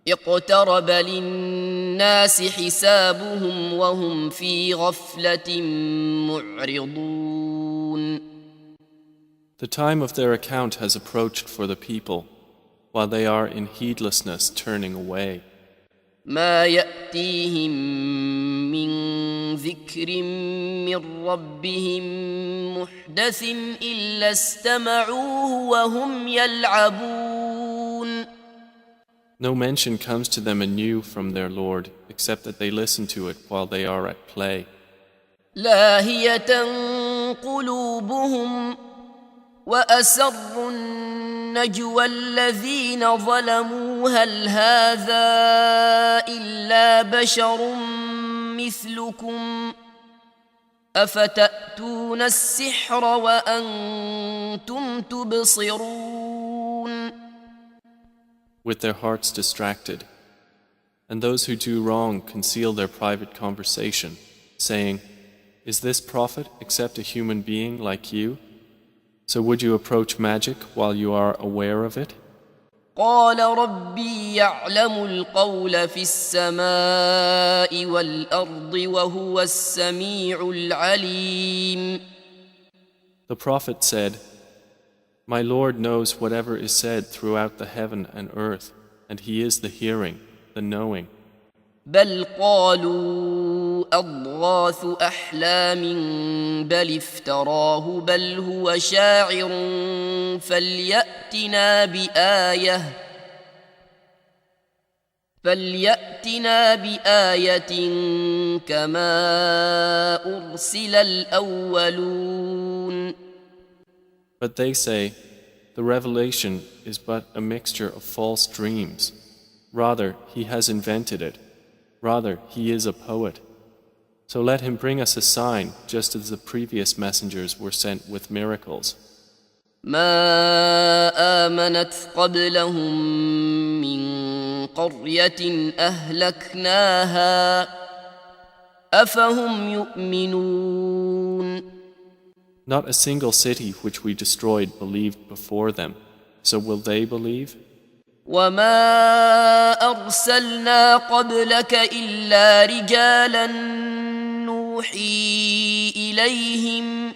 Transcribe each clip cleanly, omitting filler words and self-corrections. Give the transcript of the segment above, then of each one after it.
اقترب للناس حسابهم وهم في غفلة معرضون. The time of their account has approached for the people, while they are in heedlessness turning away. ما يأتيهم من ذكر من ربهم محدث إلا استمعوه وهم يلعبون. No mention comes to them anew from their Lord, except that they listen to it while they are at play. لاهية قلوبهم وأسروا النجوى الذين ظلموا هل هذا إلا بشر مثلكم أفتأتون السحر وأنتم تبصرون. With their hearts distracted. And those who do wrong conceal their private conversation, saying, "Is this prophet except a human being like you? So would you approach magic while you are aware of it?" قال ربي يعلم القول في السماء والأرض وهو السميع العليم. The prophet said, "My Lord knows whatever is said throughout the heaven and earth, and He is the hearing, the knowing." بل قالوا أضغاث أحلام بل افتراه بل هو شاعر فليأتنا بآية كما أرسل الأولون. But they say, "The revelation is but a mixture of false dreams. Rather, he has invented it. Rather, he is a poet. So let him bring us a sign, just as the previous messengers were sent with miracles." ما آمنت قبلهم من قرية أهلكناها أفهم يؤمنون. Not a single city which we destroyed believed before them. So will they believe? وما أرسلنا قبلك إلا رجالا نوحي إليهم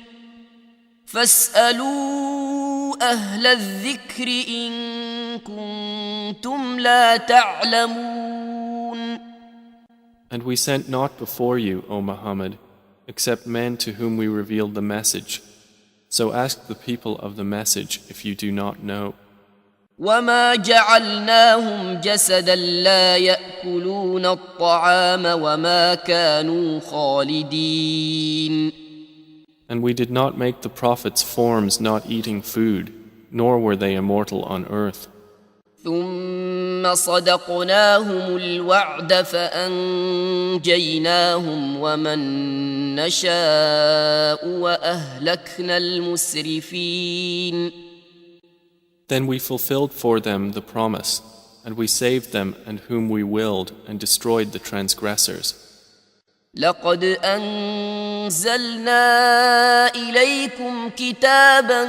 فاسألوا أهل الذكر إن كنتم لا تعلمون. And we sent not before you, O Muhammad, except men to whom we revealed the message. So ask the people of the message if you do not know. وما جعلناهم جسدا لا يأكلون الطعام وما كانوا خالدين. And we did not make the prophets forms not eating food, nor were they immortal on earth. ثم صدقناهم الوعد فأنجيناهم ومن نشاء وأهلكنا المسرفين. Then we fulfilled for them the promise, and we saved them and whom we willed and destroyed the transgressors. لقد أنزلنا إليكم كتابا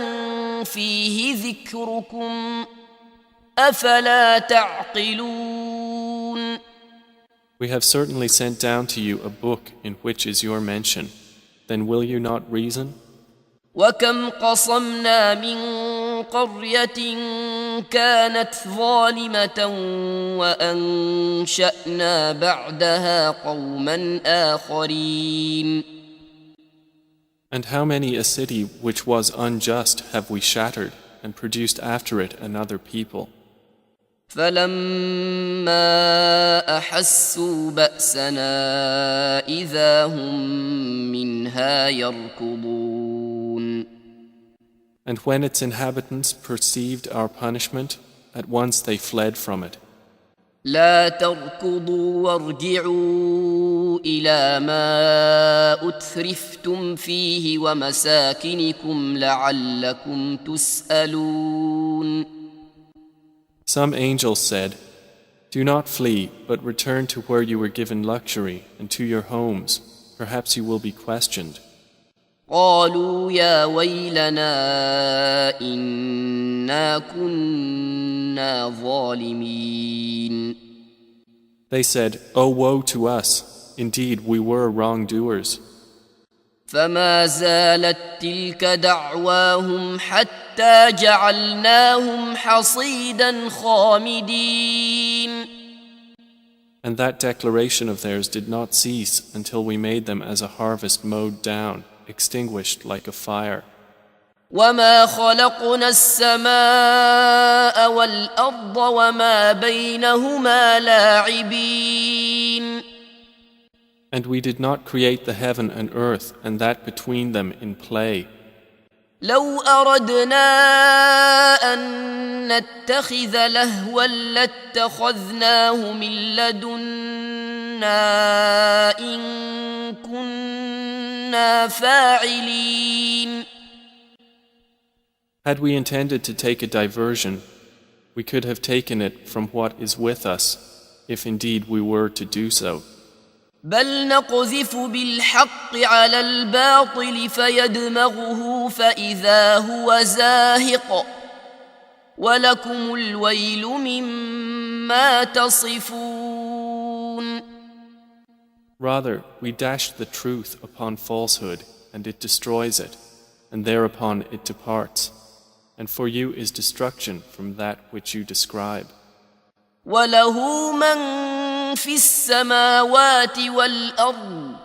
فيه ذكركم أفلا تعقلون. We have certainly sent down to you a book in which is your mention. Then will you not reason? وكم قصمنا من قرية كانت ظالمة وأنشأنا بعدها قوما آخرين. And how many a city which was unjust have we shattered and produced after it another people? فلما أحسوا بأسنا إذا هم منها يركضون. And when its inhabitants perceived our punishment, at once they fled from it. لا تركضوا وارجعوا إلى ما أترفتم فيه ومساكنكم لعلكم تسألون. Some angels said, "Do not flee, but return to where you were given luxury and to your homes. Perhaps you will be questioned." قالوا يا ويلنا إنا كنا ظالمين. They said, "Oh, woe to us! Indeed, we were wrongdoers." فما زالت تلك دعواهم حتى جعلناهم حصيدا خامدين. And that declaration of theirs did not cease until we made them as a harvest mowed down, extinguished like a fire. وما خلقنا السماء والأرض وما بينهما لاعبين. And we did not create the heaven and earth and that between them in play. لو أردنا أن نتخذ لهوا لاتخذناه من لدنا إن كنا فاعلين. Had we intended to take a diversion, we could have taken it from what is with us, if indeed we were to do so. بل نقذف بالحق على الباطل فيدمغه فإذا هو زاهق ولكم الويل مما تصفون. Rather, we dash the truth upon falsehood, and it destroys it, and thereupon it departs. And for you is destruction from that which you describe. وله من في السماوات والأرض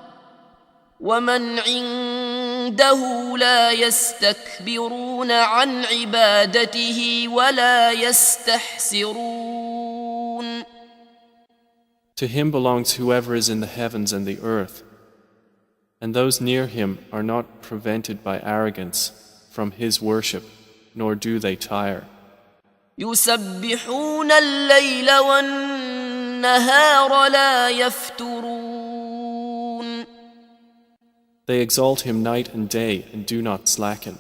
ومن عنده لا يستكبرون عن عبادته ولا يستحسرون. To him belongs whoever is in the heavens and the earth, and those near him are not prevented by arrogance from his worship, nor do they tire. يسبحون الليل والنهار لا يفترون. They exalt him night and day and do not slacken.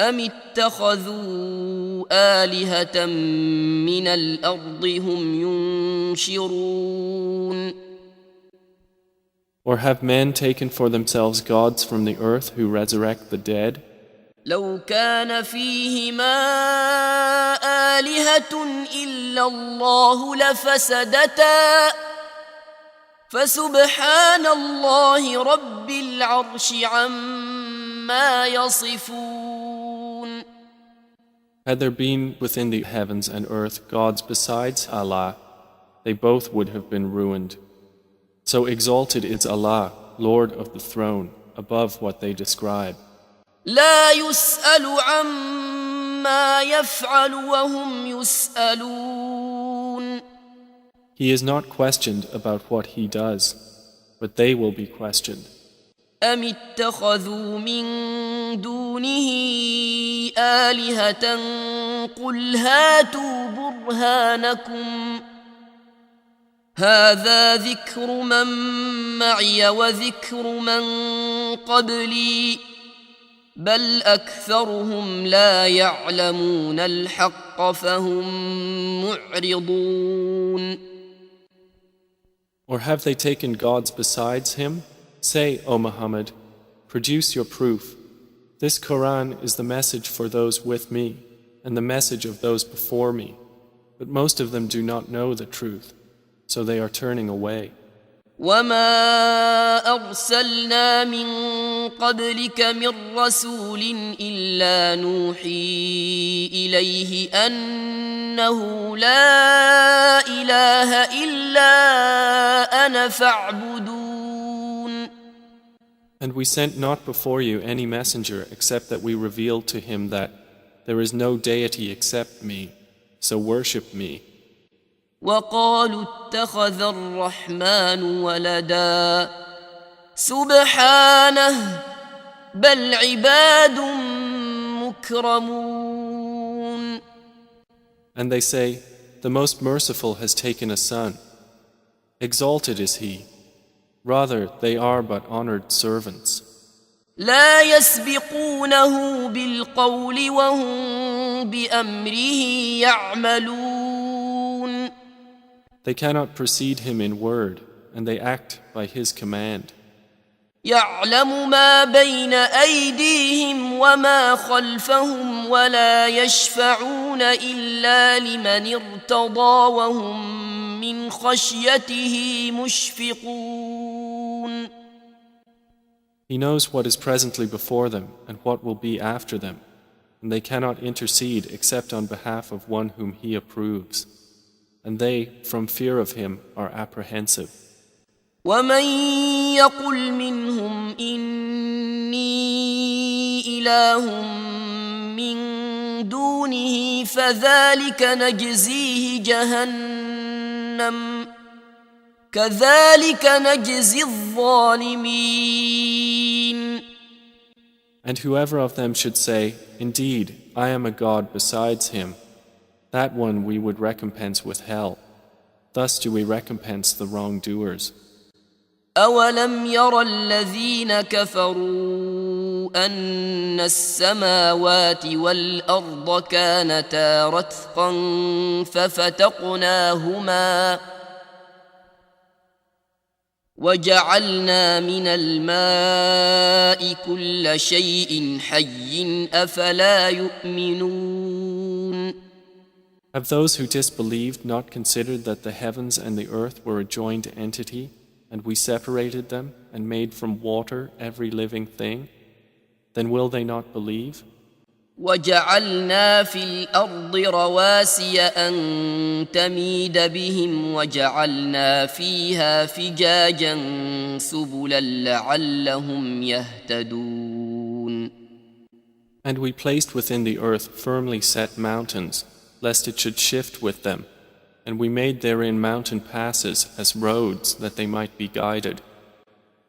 أم اتخذوا آلهة من الأرض هم ينشرون. Or have men taken for themselves gods from the earth who resurrect the dead? لو كان فيهما آلهة إلا الله لفسدتا فسبحان الله رب العرش عما يصفون. Had there been within the heavens and earth gods besides Allah, they both would have been ruined. So exalted is Allah, Lord of the throne, above what they describe. لا يسأل عما يفعل وهم يسألون. He is not questioned about what he does, but they will be questioned. أم اتخذوا من دونه آلهة قل هاتوا برهانكم هذا ذكر من معي وذكر من قبلي بل أكثرهم لا يعلمون الحق فهم معرضون. Or have they taken gods besides him? Say, O Muhammad, produce your proof. This Quran is the message for those with me and the message of those before me. But most of them do not know the truth, so they are turning away. وما أرسلنا من قبلك من رسول إلا نوحي إليه أنه لا إله إلا أنا فاعبدون. And we sent not before you any messenger except that we revealed to him that there is no deity except me, so worship me. وقالوا اتخذ الرحمن ولدا سبحانه بل عباد مكرمون. And they say, the most merciful has taken a son. Exalted is he. Rather, they are but honored servants. لا يسبقونه بالقول وهم بأمره يعملون. They cannot precede him in word, and they act by his command. يعلم ما بين أيديهم وما خلفهم ولا يشفعون إلا لمن ارتضى وهم من خشيته مشفقون. He knows what is presently before them and what will be after them, and they cannot intercede except on behalf of one whom He approves. And they, from fear of Him, are apprehensive. ومن يقل منهم إني إله من دونه فذلك نجزيه جهنم كذلك نجزي الظالمين. And whoever of them should say, "Indeed, I am a God besides Him," that one we would recompense with hell. Thus do we recompense the wrongdoers. أولم ير الذين كفروا أن السماوات والأرض كانتا رتقا ففتقناهما وجعلنا من الماء كل شيء حي أفلا يؤمنون. Have those who disbelieved not considered that the heavens and the earth were a joined entity, and we separated them and made from water every living thing? Then will they not believe? وجعلنا في الأرض رواسي أن تميد بهم وجعلنا فيها فجاجا سبلا لعلهم يهتدون. And we placed within the earth firmly set mountains, lest it should shift with them, and we made therein mountain passes as roads that they might be guided.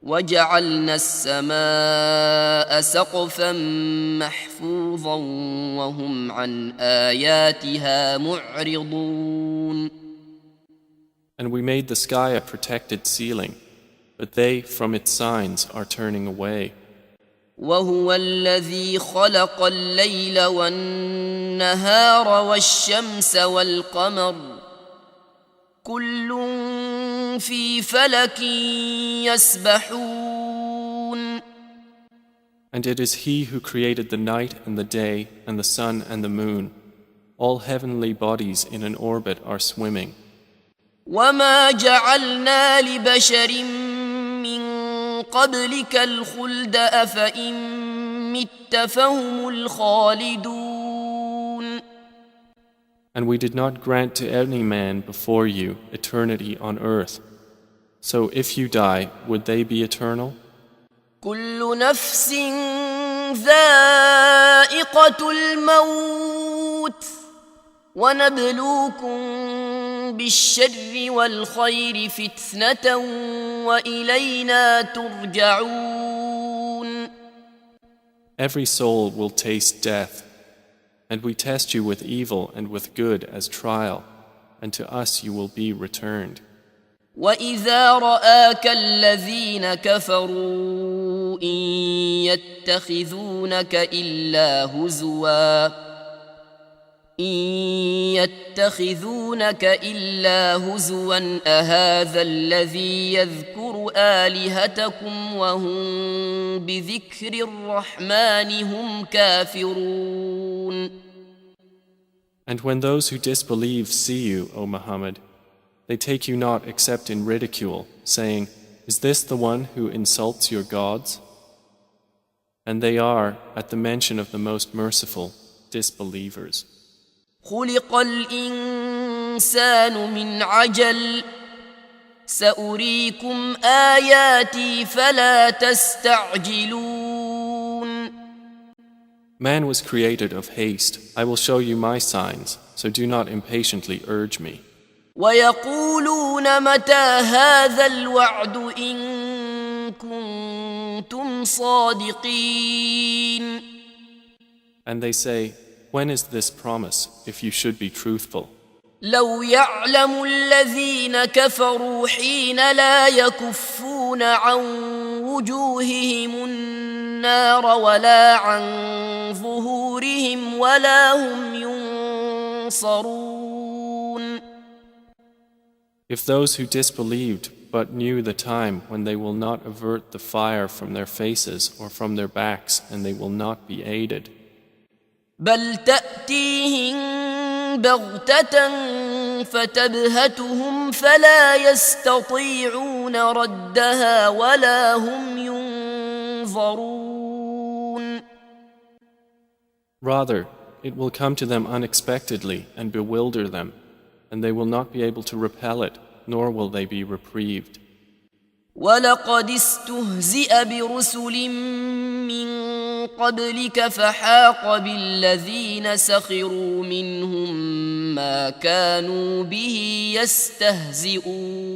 وجعلنا السماء سقفا محفوظا وهم عن آياتها معرضون. And we made the sky a protected ceiling, but they from its signs are turning away. وهو الذي خلق الليل والنهار والشمس والقمر كل في فلك يسبحون. And it is He who created the night and the day and the sun and the moon. All heavenly bodies in an orbit are swimming. وما جعلنا لبشر من قبلك الخلد أفإن مت فهم الخالدون. And we did not grant to any man before you eternity on earth. So if you die, would they be eternal? كل نفس ذائقة الموت ونبلوكم بالشر والخير فتنة وإلينا ترجعون. Every soul will taste death, and we test you with evil and with good as trial, and to us you will be returned. وإذا رآك الذين كفروا إن يتخذونك إلا هزوا أهذا الذي يذكر آلهتكم وهم بذكر الرحمن هم كافرون. And when those who disbelieve see you, O Muhammad, they take you not except in ridicule, saying, "Is this the one who insults your gods?" And they are, at the mention of the Most Merciful, disbelievers. خلق الإنسان من عجل سأريكم آياتي فلا تستعجلون. Man was created of haste. I will show you my signs, so do not impatiently urge me. ويقولون متى هذا الوعد إن كنتم صادقين. And they say, "When is this promise, if you should be truthful?" لو يعلم الذين كفروا حين لا يكفون عن وجوههم النار ولا عن ظهورهم ولا هم ينصرون. If those who disbelieved but knew the time when they will not avert the fire from their faces or from their backs, and they will not be aided. بل تأتيهم بغتة فتبهتهم فلا يستطيعون ردها ولا هم ينظرون. Rather, it will come to them unexpectedly and bewilder them, and they will not be able to repel it, nor will they be reprieved. ولقد استهزئ برسل من قبلك فحاق بالذين سخروا منهم ما كانوا به يستهزئون.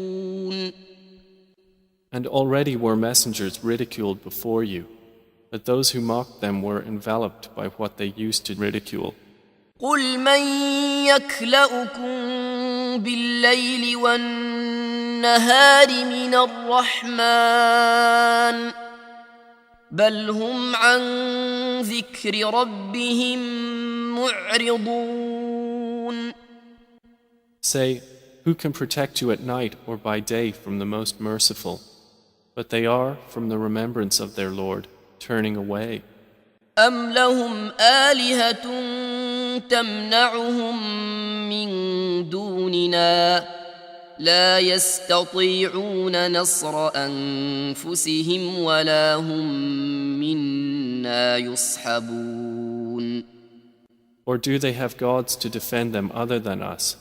And already were messengers ridiculed before you, but those who mocked them were enveloped by what they used to ridicule. قل من يكلؤكم بالليل والنهار من الرحمن بل هم عن ذكر ربهم معرضون. Say, who can protect you at night or by day from the most merciful? But they are, from the remembrance of their Lord, turning away. أم لهم آلهة تمنعهم من دوننا لا يستطيعون نصر أنفسهم ولا هم منا يصحبون. Or do they have gods to defend them other than us?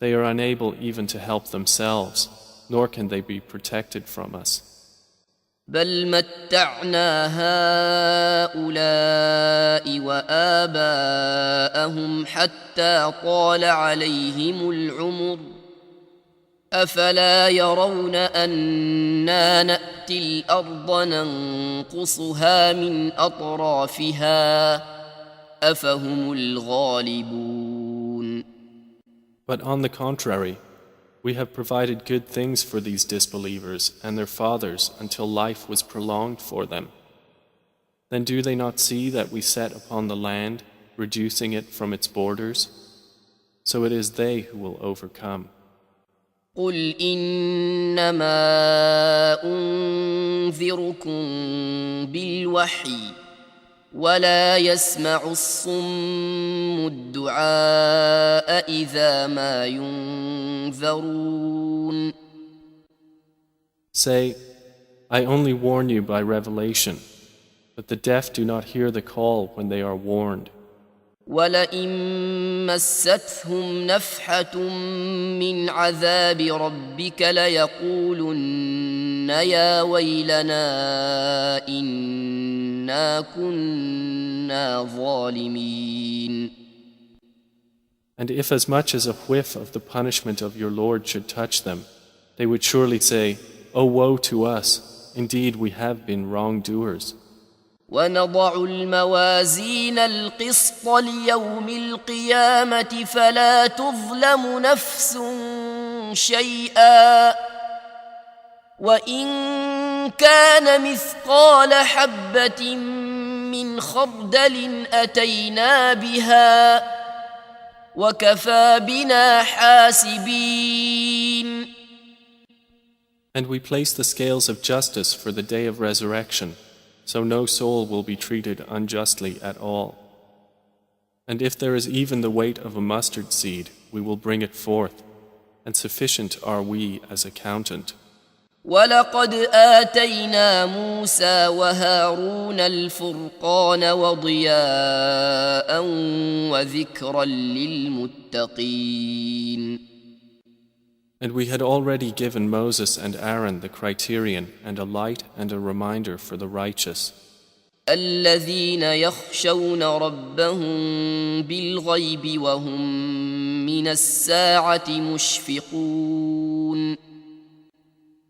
They are unable even to help themselves, nor can they be protected from us. بل متعنا هؤلاء وآباءهم حتى طال عليهم العمر أفلا يرون أنا نأتي الأرض ننقصها من أطرافها أفهم الغالبون. But on the contrary, we have provided good things for these disbelievers and their fathers until life was prolonged for them. Then do they not see that we set upon the land, reducing it from its borders? So it is they who will overcome. قل إنما أنذركم بالوحي ولا يسمع الصم الدعاء إذا ما ينذرون. Say, I only warn you by revelation, but the deaf do not hear the call when they are warned. ولئن مستهم نفحة من عذاب ربك ليقولن يا ويلنا إنا كنا ظالمين. And if as much as a whiff of the punishment of your Lord should touch them, they would surely say, O woe to us! Indeed, we have been wrongdoers. ونضع الموازين القسط ليوم القيامة فلا تظلم نفس شيئا وإن كان مثقال حبة من خردل أتينا بها وكفى بنا حاسبين. And we place the scales of justice for the day of resurrection, so no soul will be treated unjustly at all. And if there is even the weight of a mustard seed, we will bring it forth, and sufficient are we as accountant. ولقد آتينا موسى وهارون الفرقان وضياء وذكرا للمتقين. And we had already given Moses and Aaron the criterion and a light and a reminder for the righteous. الذين يخشون ربهم بالغيب وهم من الساعة مشفقون.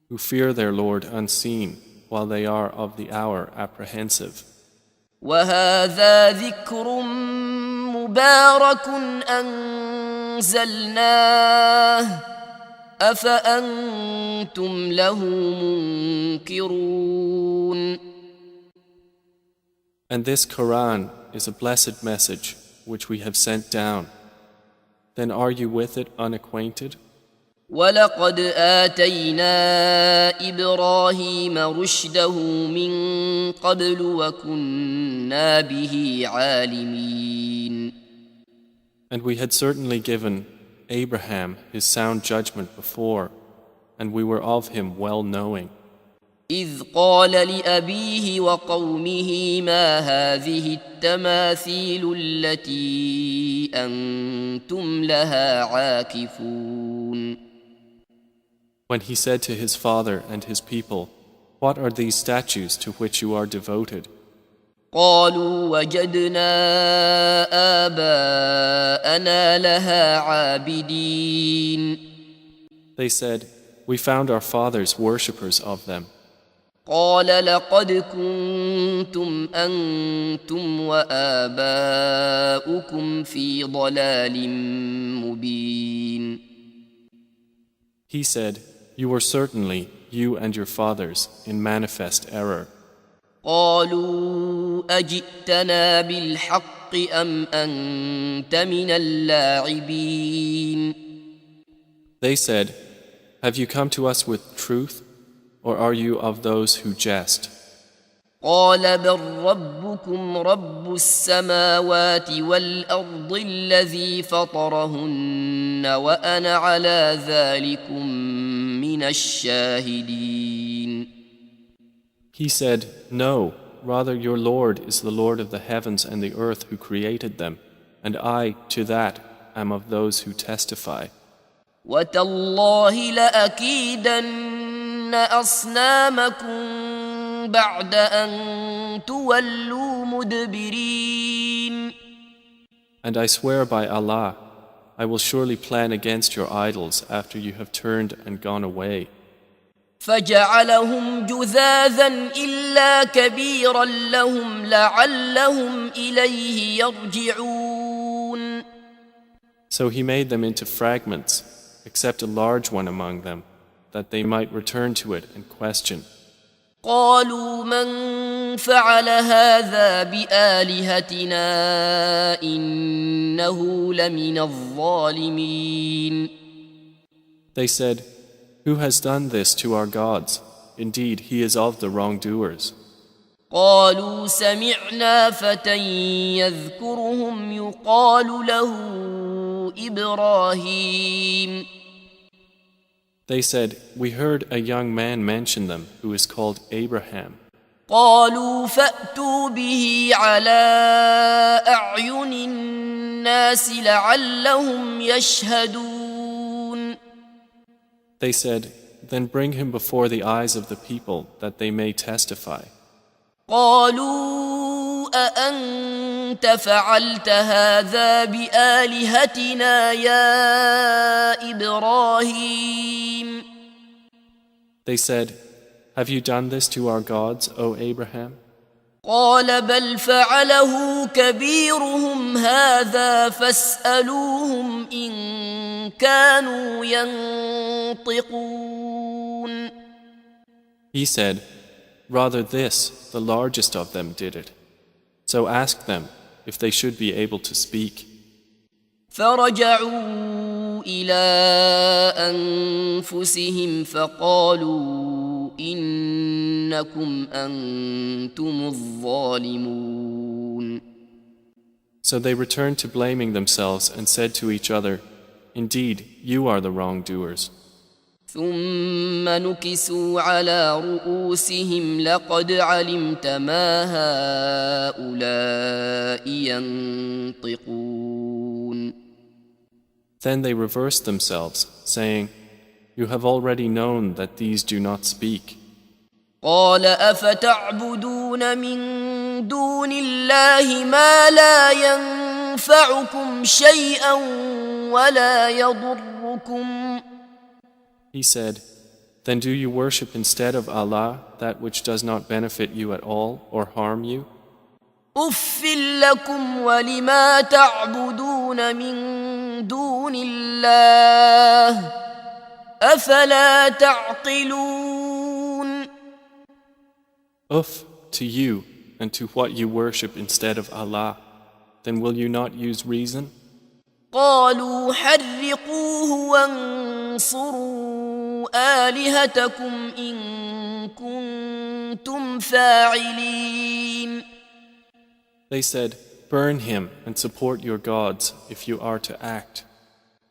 Who fear their Lord unseen, while they are of the hour apprehensive. وهذا ذكر مبارك أنزلناه أفأنتم له منكرون. And this Quran is a blessed message which we have sent down. Then are you with it unacquainted? ولقد آتينا إبراهيم رشده من قبل وكنا به عالمين. And we had certainly given Abraham his sound judgment before, and we were of him well knowing. إذ قال لأبيه وقومه ما هذه التماثيل التي أنتم لها عاكفون. When he said to his father and his people, "What are these statues to which you are devoted?" قالوا وجدنا آباءنا لها عابدين. They said, "We found our fathers worshippers of them." قال لقد كنتم أنتم وآباؤكم في ضلال مبين. He said, "You were certainly, you and your fathers, in manifest error." قالوا أجئتنا بالحق أم أنت من اللاعبين. They said, "Have you come to us with truth, or are you of those who jest?" قال بل ربكم رب السماوات والأرض الذي فطرهن وأنا على ذلكم من الشاهدين. He said, "No, rather your Lord is the Lord of the heavens and the earth who created them, and I, to that, am of those who testify." وتالله لأكيدن أصنامكم بعد أن تولوا مدبرين. And I swear by Allah, I will surely plan against your idols after you have turned and gone away. فجعلهم جذاذا إلا كبيرا لهم لعلهم إليه يرجعون. So he made them into fragments, except a large one among them, that they might return to it and question. قالوا من فعل هذا بآلهتنا إنه لمن الظالمين. They said, "Who has done this to our gods? Indeed, he is of the wrongdoers." قالوا سمعنا فتى يذكرهم يقال له إبراهيم. They said, "We heard a young man mention them who is called Abraham." قالوا فأتوا به على أعين الناس لعلهم يشهدون. They said, "Then bring him before the eyes of the people that they may testify." قالوا أأنت فعلت هذا بآلهتنا يا إبراهيم. They said, "Have you done this to our gods, O Abraham?" قال بل فعله كبيرهم هذا فاسألوهم إن كانوا ينطقون. He said, "Rather this, the largest of them did it. So ask them if they should be able to speak." فرجعوا إلى أنفسهم فقالوا إنكم أنتم الظالمون. So they returned to blaming themselves and said to each other, "Indeed, you are the wrongdoers." ثم نكسوا على رؤوسهم لقد علمت ما هؤلاء ينطقون. Then they reversed themselves, saying, "You have already known that these do not speak." قال أفتعبدون من دون الله ما لا ينفعكم شيئا ولا يضركم. He said, "Then do you worship instead of Allah that which does not benefit you at all or harm you?" أف لكم ولما تعبدون من دون الله أفلا تعقلون. Uff to you and to what you worship instead of Allah. Then will you not use reason? قالوا حرقوه وانصروا آلهتكم إن كنتم فاعلين. They said, "Burn him and support your gods if you are to act."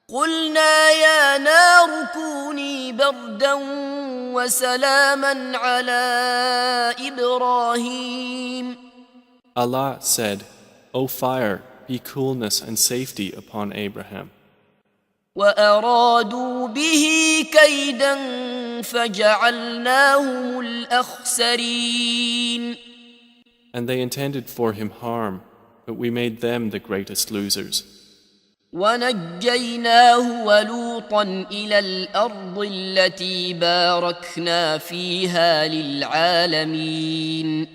قلنا يا نار كوني بردا وسلاما على إبراهيم. Allah said, O fire, be coolness and safety upon Abraham. وأرادوا به كيدا فجعلناهم الأخسرين. And they intended for him harm, but we made them the greatest losers. ونجيناه ولوطا إلى الأرض التي باركنا فيها للعالمين.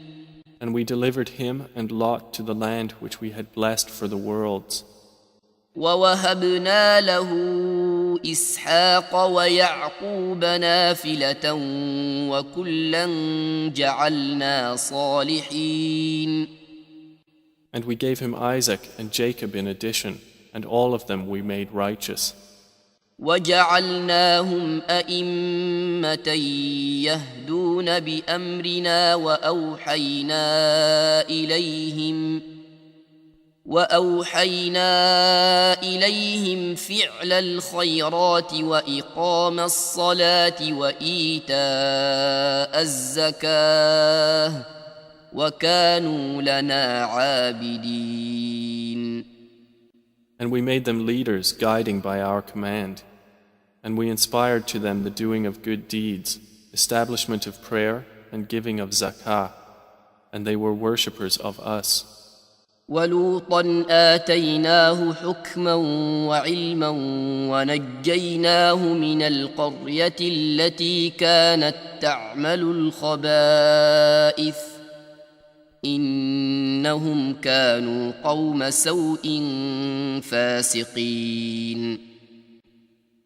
And we delivered him and Lot to the land which we had blessed for the worlds. ووهبنا له إسحاق ويعقوب نافلة وكلا جعلنا صالحين. And we gave him Isaac and Jacob in addition, and all of them we made righteous. وجعلناهم أئمة يهدون بأمرنا وأوحينا إليهم فعل الخيرات وإقام الصلاة وإيتاء الزكاة وكانوا لنا عابدين. And we made them leaders guiding by our command. And we inspired to them the doing of good deeds, establishment of prayer and giving of zakah. And they were worshippers of us. ولوطا آتيناه حكما وعلما ونجيناه من القرية التي كانت تعمل الخبائث إنهم كانوا قوم سوء فاسقين.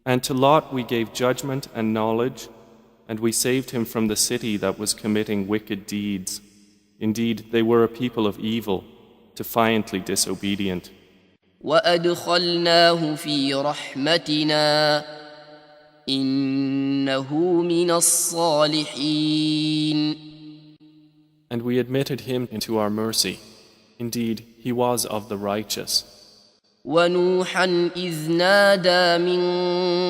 And to Lot we gave judgment and knowledge, and we saved him from the city that was committing wicked deeds. Indeed, they were a people of evil, defiantly disobedient. وأدخلناه في رحمتنا إنه من الصالحين. And we admitted him into our mercy. Indeed, he was of the righteous. ونوحا إذ نادى من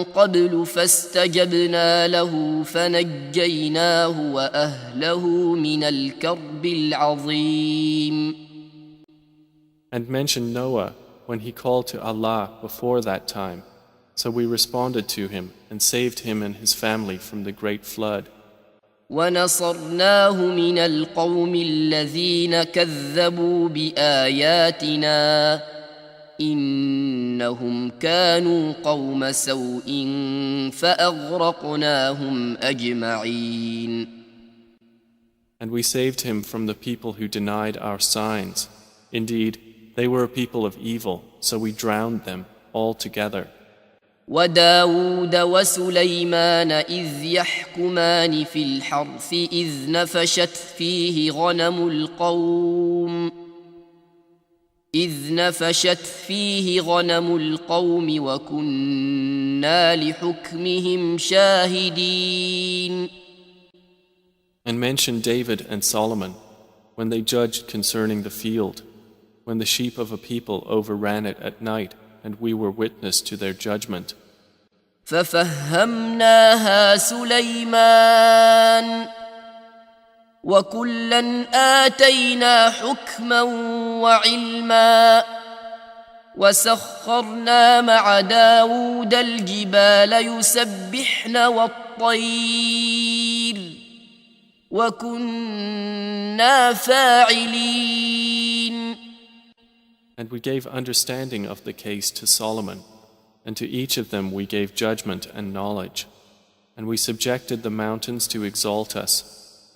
قبل فاستجبنا له فنجيناه وأهله من الكرب العظيم. And mention Noah when he called to Allah before that time. So we responded to him and saved him and his family from the great flood. ونصرناه من القوم الذين كذبوا بآياتنا إنهم كانوا قوم سوء فأغرقناهم أجمعين. And we saved him from the people who denied our signs. Indeed, they were a people of evil, so we drowned them all together. وداود وسليمان إذ يحكمان في الحرث إذ نفشت فيه غنم القوم وكنا لحكمهم شاهدين. And mention David and Solomon when they judged concerning the field, when the sheep of a people overran it at night, and we were witness to their judgment. ففهمناها سليمان وكلا آتينا حكما وعلما وسخرنا مع داود الجبال يسبحن والطير وكنا فاعلين. And we gave understanding of the case to Solomon, and to each of them we gave judgment and knowledge. And we subjected the mountains to exalt us,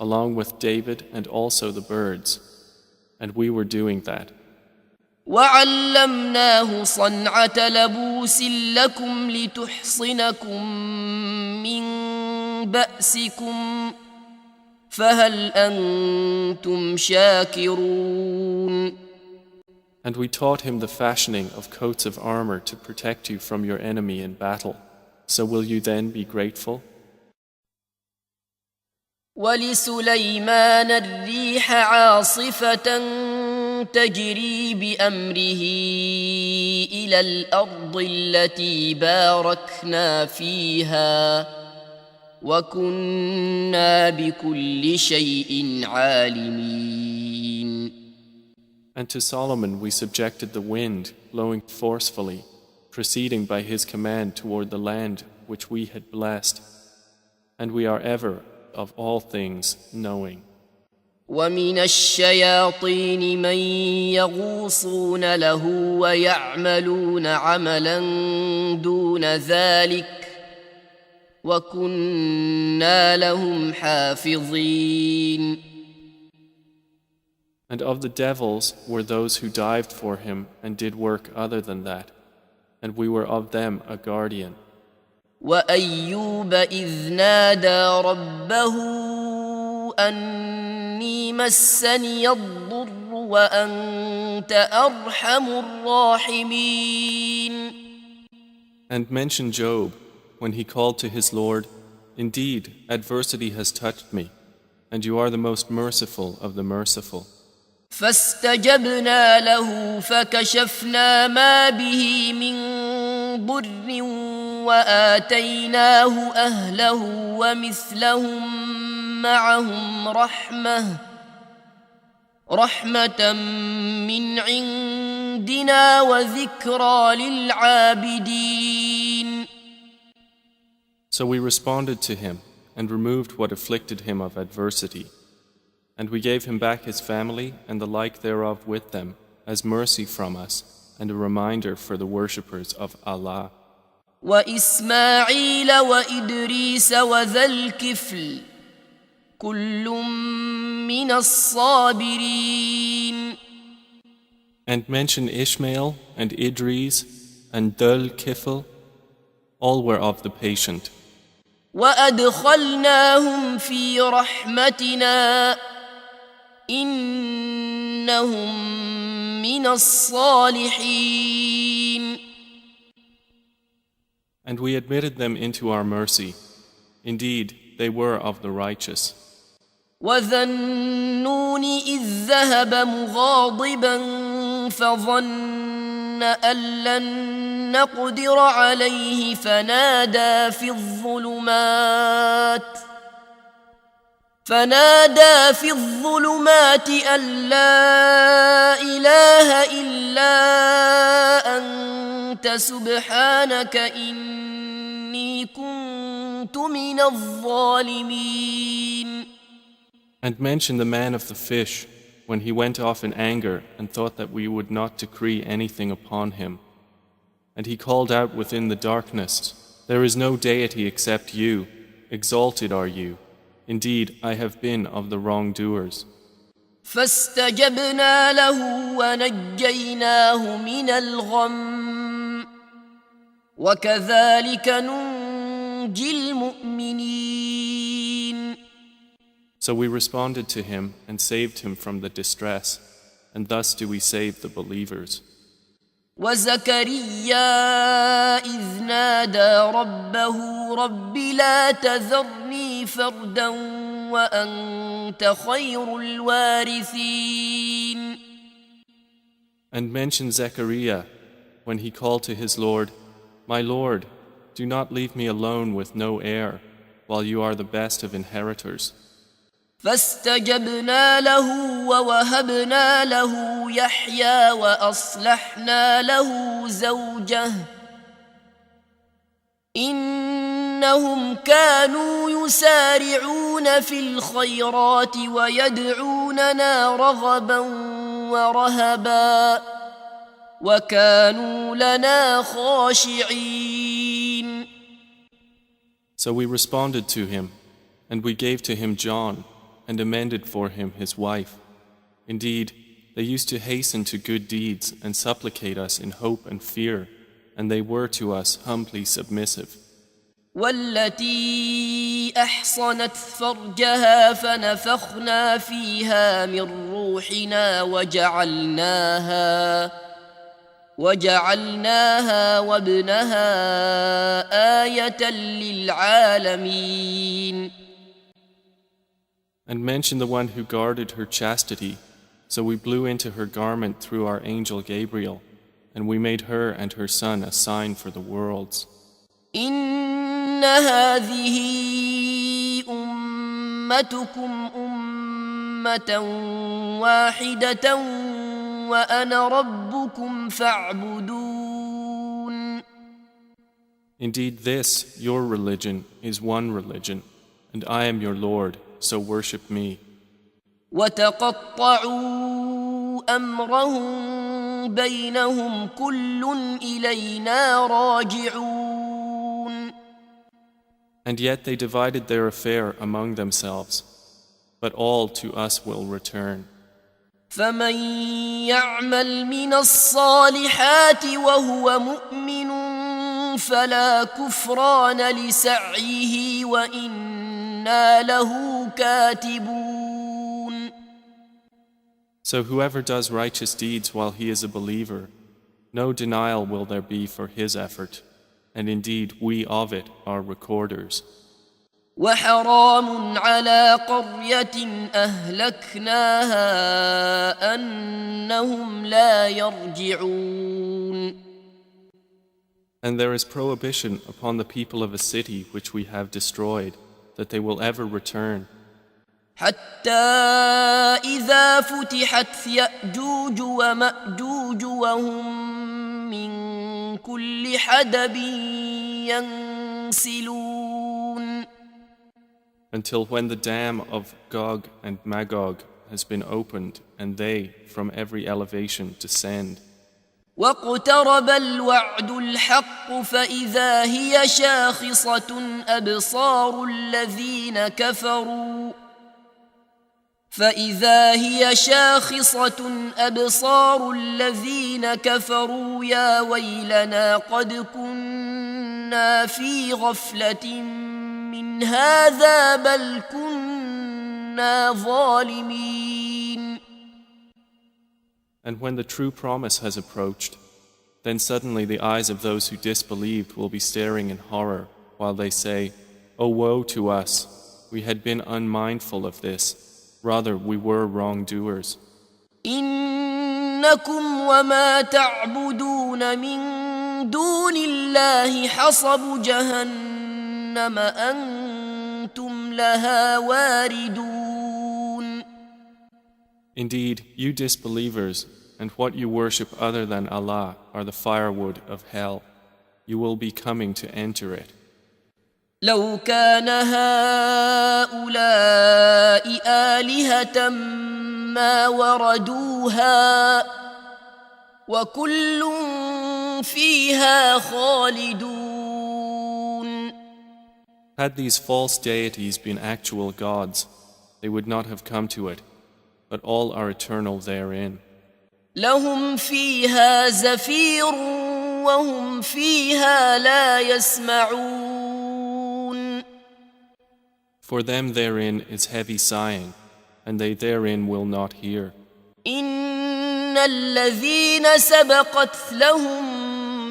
along with David and also the birds. And we were doing that. وعلمناه صنعة لبوس لكم لتحصنكم من بأسكم فهل أنتم شاكرون. And we taught him the fashioning of coats of armor to protect you from your enemy in battle. So will you then be grateful? ولسليمان الريح عاصفة تجري بأمره إلى الأرض التي باركنا فيها وكنا بكل شيء عالمين. And to Solomon we subjected the wind, blowing forcefully, proceeding by his command toward the land which we had blessed. And we are ever, of all things, knowing. ومن الشياطين من يغوصون له ويعملون عملا دون ذلك وكنا لهم حافظين. And of the devils were those who dived for him and did work other than that, and we were of them a guardian. وأيوب إذ نادى ربه أني مسني الضر وأنت أرحم الراحمين. And mention Job when he called to his Lord, "Indeed, adversity has touched me, and you are the most merciful of the merciful." فاستجبنا له فكشفنا ما به من ضر وآتيناه أهله ومثلهم معهم رحمة من عندنا وذكرى للعابدين. So we responded to him and removed what afflicted him of adversity. And we gave him back his family and the like thereof with them as mercy from us and a reminder for the worshippers of Allah. وإسماعيل وإدريس وذا الكفل كل من الصابرين. And mention Ishmael and Idris and Dhul Kifl, all were of the patient. وأدخلناهم في رحمتنا إنهم من الصالحين. And we admitted them into our mercy. Indeed, they were of the righteous. وذا النون إذ ذهب مغاضبا فظن أن لن نقدر عليه فنادى في الظلمات أن لا إله إلا أنت سبحانك إني كنت من الظالمين. And mention the man of the fish when he went off in anger and thought that we would not decree anything upon him. And he called out within the darkness, "There is no deity except you. Exalted are you. Indeed, I have been of the wrongdoers." فاستجبنا له ونجيناه من الغم وكذلك ننجي المؤمنين. So we responded to him and saved him from the distress, and thus do we save the believers. وزكريا إذ نادى ربه رب لا تذرني فردا وأنت خير الوارثين. And mention Zechariah when he called to his Lord, "My Lord, do not leave me alone with no heir, while you are the best of inheritors." فاستجبنا له ووهبنا له يحيى وأصلحنا له زوجه إنهم كانوا يسارعون في الخيرات ويدعوننا رغبا ورهبا وكانوا لنا خاشعين. So we responded to him, and we gave to him John, and amended for him his wife. Indeed, they used to hasten to good deeds and supplicate us in hope and fear, and they were to us humbly submissive. والتي أحصنت فرجها فنفخنا فيها من روحنا وجعلناها وابنها آية للعالمين. And mention the one who guarded her chastity, so we blew into her garment through our angel Gabriel, and we made her and her son a sign for the worlds. إن هذه أمتكم أمة واحدة وأنا ربكم فاعبدون. Indeed, this, your religion, is one religion, and I am your Lord, so worship me. وتقطعوا أمرهم بينهم كل إلينا راجعون. And yet they divided their affair among themselves, but all to us will return. فمن يعمل من الصالحات وهو مؤمن فلا كفران لسعيه وإنا له كاتبون. So whoever does righteous deeds while he is a believer, no denial will there be for his effort, and indeed we of it are recorders. وحرام على قرية أهلكناها أنهم لا يرجعون. And there is prohibition upon the people of a city which we have destroyed, that they will ever return. حتى إذا فتحت يأجوج ومأجوج وهم من كل حدب ينسلون. Until when the dam of Gog and Magog has been opened and they from every elevation descend. واقترب الوعد الحق فإذا هي شاخصة أبصار الذين كفروا يا ويلنا قد كنا في غفلة من هذا بل كنا ظالمين. And when the true promise has approached, then suddenly the eyes of those who disbelieved will be staring in horror while they say, "O woe to us! We had been unmindful of this. Rather, we were wrongdoers." إنكم وما تعبدون من دون الله حصب جهنم أنتم لها واردون. Indeed, you disbelievers and what you worship other than Allah are the firewood of hell. You will be coming to enter it. لو كان هؤلاء آلهة ما وردوها وكل فيها خالدون. Had these false deities been actual gods, they would not have come to it, but all are eternal therein. لهم فيها زفير وهم فيها لا يسمعون. For them therein is heavy sighing, and they therein will not hear. إن الذين سبقت لهم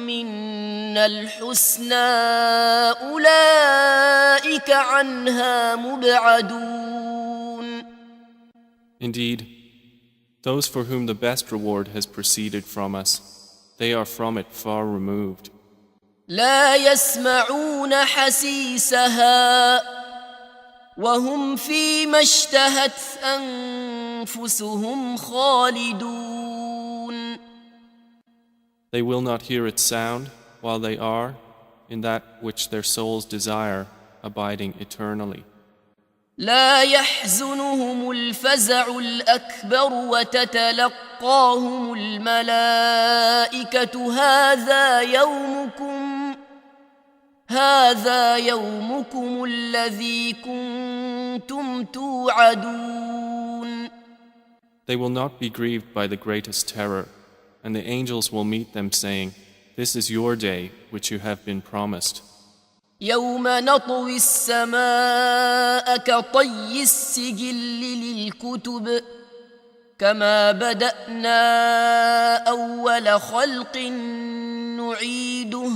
منا الحسنى أولئك عنها مبعدون. Indeed, those for whom the best reward has proceeded from us, they are from it far removed. لا يسمعون حسيسها وهم فيما اشتهت أنفسهم خالدون. They will not hear its sound while they are, in that which their souls desire, abiding eternally. لا يحزنهم الفزع الأكبر وتتلقاهم الملائكة هذا يومكم الذي كنتم توعدون. They will not be grieved by the greatest terror, and the angels will meet them saying, "This is your day which you have been promised." يوم نطوي السماء كطي السجل للكتب كما بدأنا أول خلق نعيده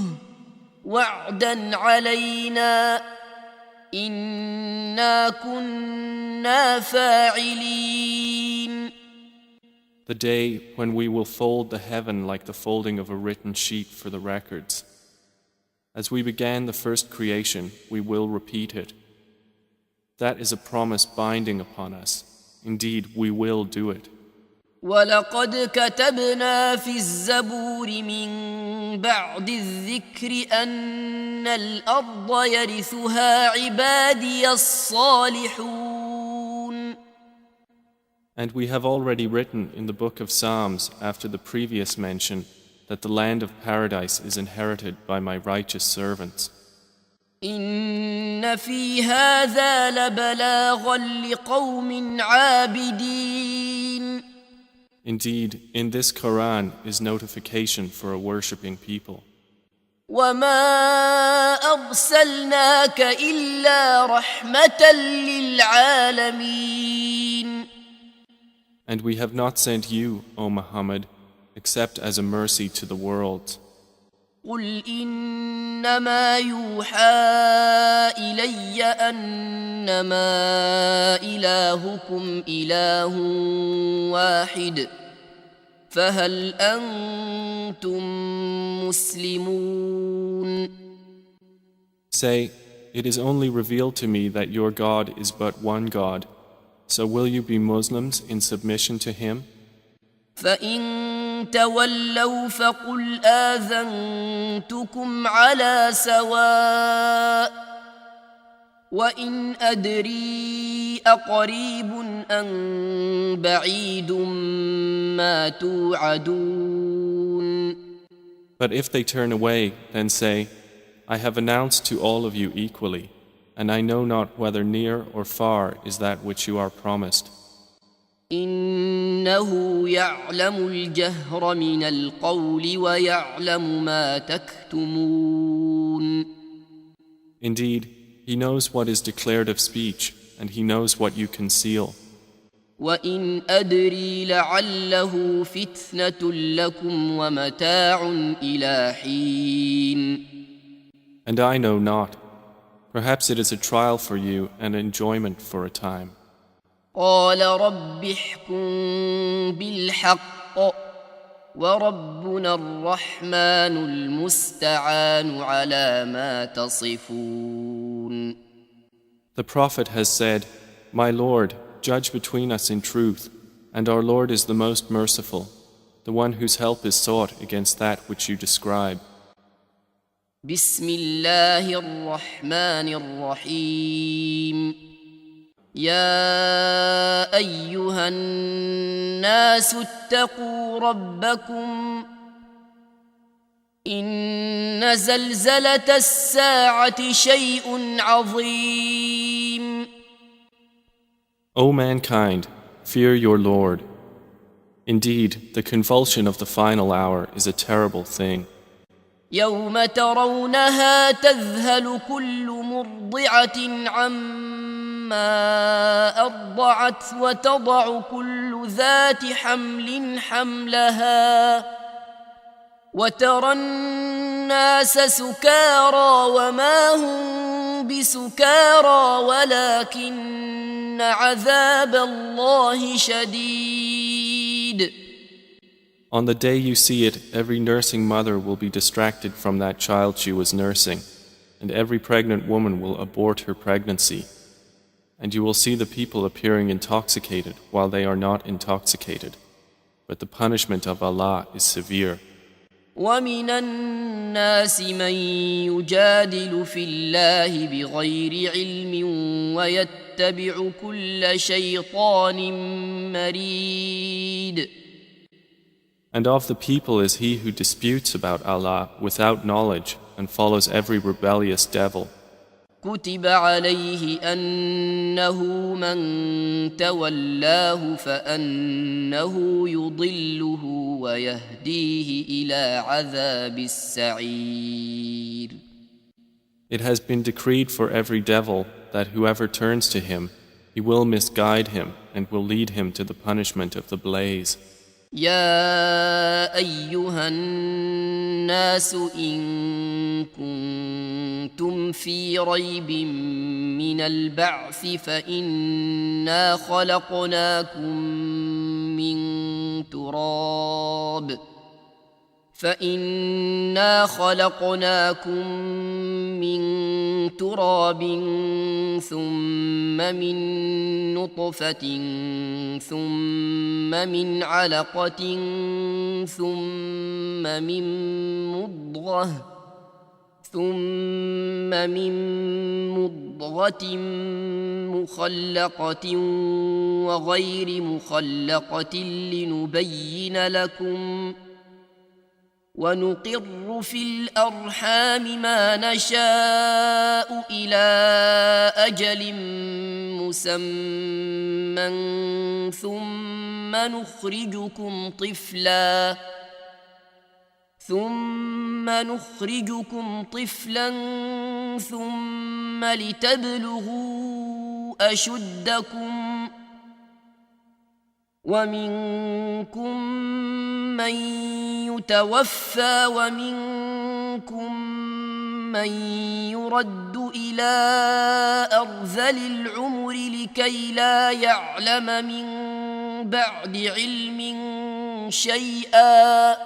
وعدا علينا إنا كنا فاعلين. the day when we will fold the heaven like the folding of a written sheet for the records. As we began the first creation, we will repeat it. That is a promise binding upon us. Indeed, we will do it. ولقد كتبنا في الزبور من بعد الذكر أن الأرض يرثها عبادي الصالحون. And we have already written in the book of Psalms after the previous mention that the land of paradise is inherited by my righteous servants. إن في هذا لبلاغا لقوم عابدين. Indeed, in this Quran is notification for a worshipping people. وما أرسلناك إلا رحمة للعالمين. And we have not sent you, O Muhammad, except as a mercy to the world. قل إنما يوحى إلي أنما إلهكم إله واحد فهل أنتم مسلمون. Say, it is only revealed to me that your God is but one God. So will you be Muslims in submission to him? فإن تولوا فقل آذنتكم على سواء وإن أدري أقريب أم بعيد ما توعدون. But if they turn away, then say, I have announced to all of you equally, and I know not whether near or far is that which you are promised. إنه يعلم الجهر من القول ويعلم ما تكتمون. Indeed, he knows what is declared of speech, and he knows what you conceal. وإن أدري لعله فتنة لكم ومتاع إلى حين. And I know not. Perhaps it is a trial for you and enjoyment for a time. قال رب احكم بالحق وربنا الرحمن المستعان على ما تصفون. The Prophet has said, My Lord, judge between us in truth, and our Lord is the most merciful, the one whose help is sought against that which you describe. بسم الله الرحمن الرحيم. يا أيها الناس اتقوا ربكم إن زلزلة الساعة شيء عظيم. O mankind, fear your Lord. Indeed, the convulsion of the final hour is a terrible thing. يوم ترونها تذهل كل مرضعة عما أرضعت وتضع كل ذات حمل حملها وترى الناس سكارى وما هم بسكارى ولكن عذاب الله شديد. On the day you see it, every nursing mother will be distracted from that child she was nursing, and every pregnant woman will abort her pregnancy. And you will see the people appearing intoxicated while they are not intoxicated. But the punishment of Allah is severe. ومن الناس من يجادل في الله بغير علم ويتبع كل شيطان مريد. And of the people is he who disputes about Allah without knowledge and follows every rebellious devil. كتب عليه أنه من تولاه فأنه يضله ويهديه إلى عذاب السعير. It has been decreed for every devil that whoever turns to him, he will misguide him and will lead him to the punishment of the blaze. يا أيها الناس إن كنتم في ريب من البعث فإنا خلقناكم من تراب فإنا خلقناكم من تراب ثم من نطفة ثم من علقة ثم من مضغة مخلقة وغير مخلقة لنبين لكم ونقر في الأرحام ما نشاء إلى أجل مسمى ثم نخرجكم طفلا ثم لتبلغوا أشدكم ومنكم من يتوفى ومنكم من يرد إلى أرذل العمر لكي لا يعلم من بعد علم شيئا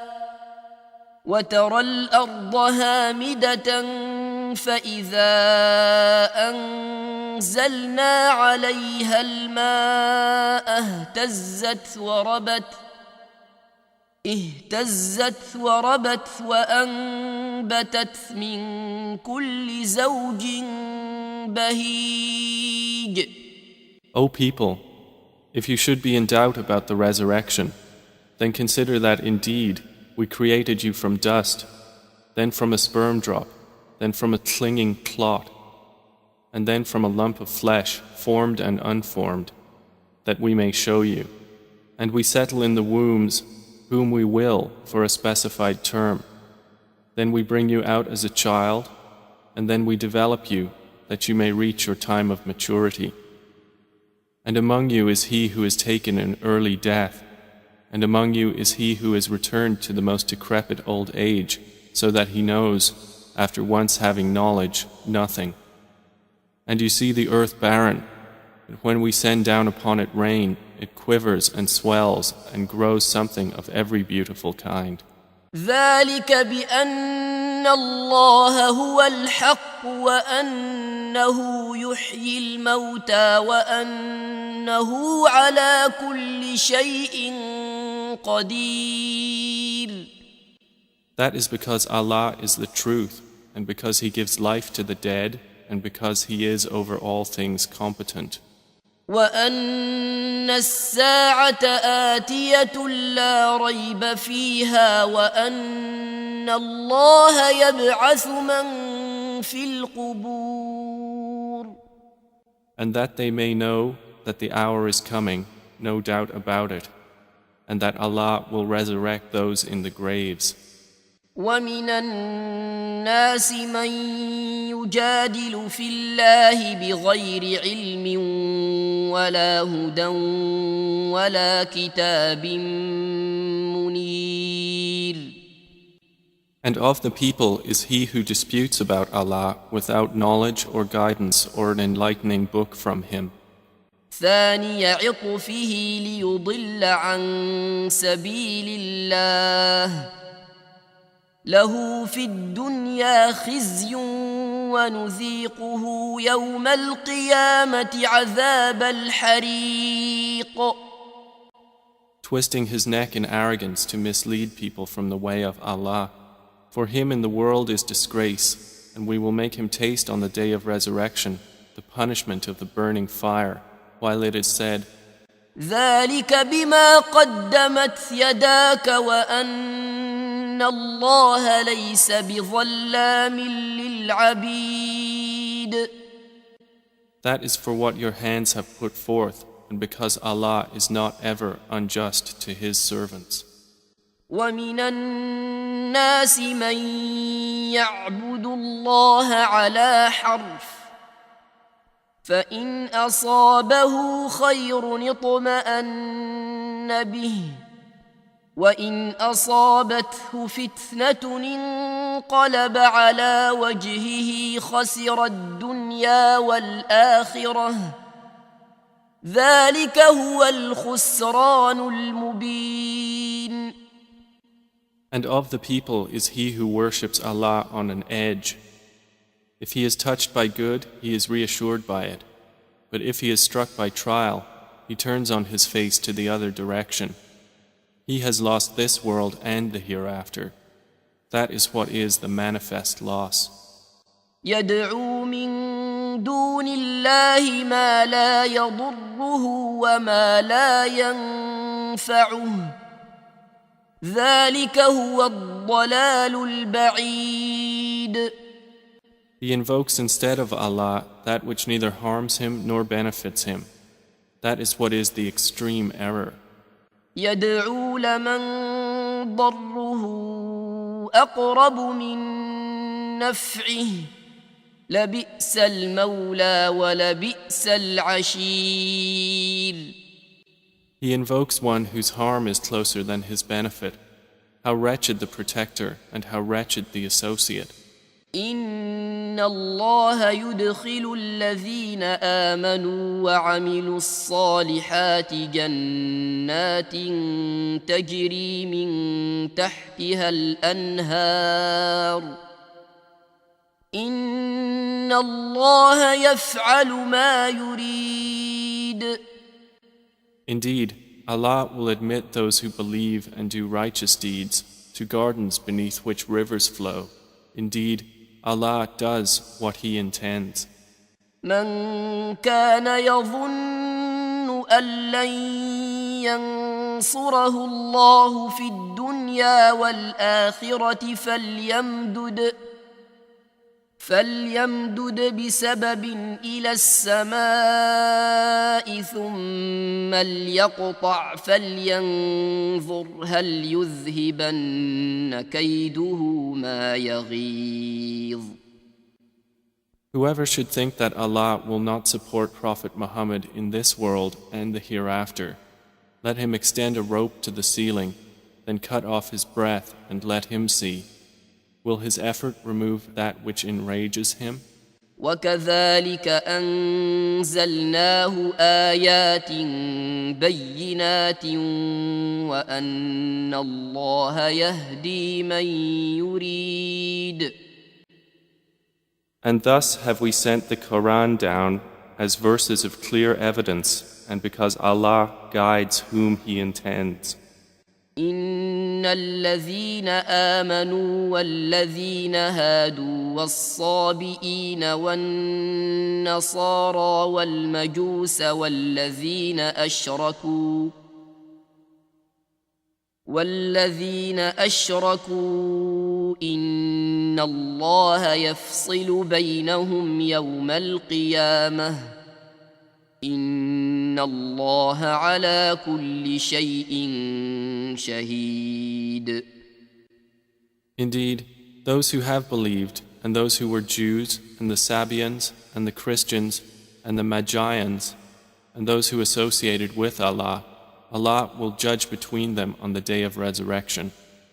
وترى الأرض هامدة فإذا أنزلنا عليها الماء اهتزت وربت وأنبتت من كل زوج بهيج. O people, if you should be in doubt about the resurrection, then consider that indeed we created you from dust, then from a sperm drop, then from a clinging clot, and then from a lump of flesh, formed and unformed, that we may show you. And we settle in the wombs whom we will for a specified term. Then we bring you out as a child, and then we develop you that you may reach your time of maturity. And among you is he who is taken in early death, and among you is he who is returned to the most decrepit old age, so that he knows, after once having knowledge, nothing. And you see the earth barren, and when we send down upon it rain, it quivers and swells and grows something of every beautiful kind. ذلك بأن الله هو الحق وأنه يحيي الموتى وأنه على كل شيء قدير. That is because Allah is the truth, and because He gives life to the dead, and because He is over all things competent. وأن الساعة آتية لا ريب فيها وأن الله يبعث من في القبور. And that they may know that the hour is coming, no doubt about it, and that Allah will resurrect those in the graves. ومن الناس من يجادل في الله بغير علم ولا هدى ولا كتاب منير. And of the people is he who disputes about Allah without knowledge or guidance or an enlightening book from Him. ثاني عطفه ليضل عن سبيل الله له في الدنيا خزي ونذيقه يوم القيامة عذاب الحريق. Twisting his neck in arrogance to mislead people from the way of Allah. For him in the world is disgrace, and we will make him taste on the day of resurrection the punishment of the burning fire, while it is said, ذلك بما قدمت يداك وأن الله ليس بظلام للعبيد. That is for what your hands have put forth, and because Allah is not ever unjust to His servants. ومن الناس من يعبد الله على حرف فإن أصابه خير اطمأن به وإن أصابته فتنة انقلب على وجهه خسر الدنيا والآخرة ذلك هو الخسران المبين. And of the people is he who worships Allah on an edge. If he is touched by good, he is reassured by it. But if he is struck by trial, he turns on his face to the other direction. He has lost this world and the hereafter. That is what is the manifest loss. يدعو من دون الله ما لا يضره وما لا ينفعه ذلك هو الضلال البعيد. He invokes instead of Allah that which neither harms him nor benefits him. That is what is the extreme error. يدعو لمن ضره أقرب من نفعه لبئس المولى ولبئس العشير. He invokes one whose harm is closer than his benefit. How wretched the protector and how wretched the associate. إن الله يدخل الذين آمنوا وعملوا الصالحات جنات تجري من تحتها الأنهار إن الله يفعل ما يريد. Indeed, Allah will admit those who believe and do righteous deeds to gardens beneath which rivers flow. Indeed, Allah does what He intends. من كان يظن أن لن ينصره الله في الدنيا والآخرة فليمدد بسبب إلى السماء ثم ليقطع فلينظر هل يذهبن كيده ما يغيظ. Whoever should think that Allah will not support Prophet Muhammad in this world and the hereafter, let him extend a rope to the ceiling, then cut off his breath and let him see. Will his effort remove that which enrages him? وكذلك أنزلناه آيات بينات وأن الله يهدي من يريد. And thus have we sent the Quran down as verses of clear evidence, and because Allah guides whom He intends. إن الذين آمنوا والذين هادوا والصابئين والنصارى والمجوس والذين أشركوا إن الله يفصل بينهم يوم القيامة إن الله على كل شيء شهيد. Indeed, those who have believed, and those who were Jews, and the Sabians, and the Christians, and the Magians, and those who associated with Allah, Allah will judge between them on the day of resurrection.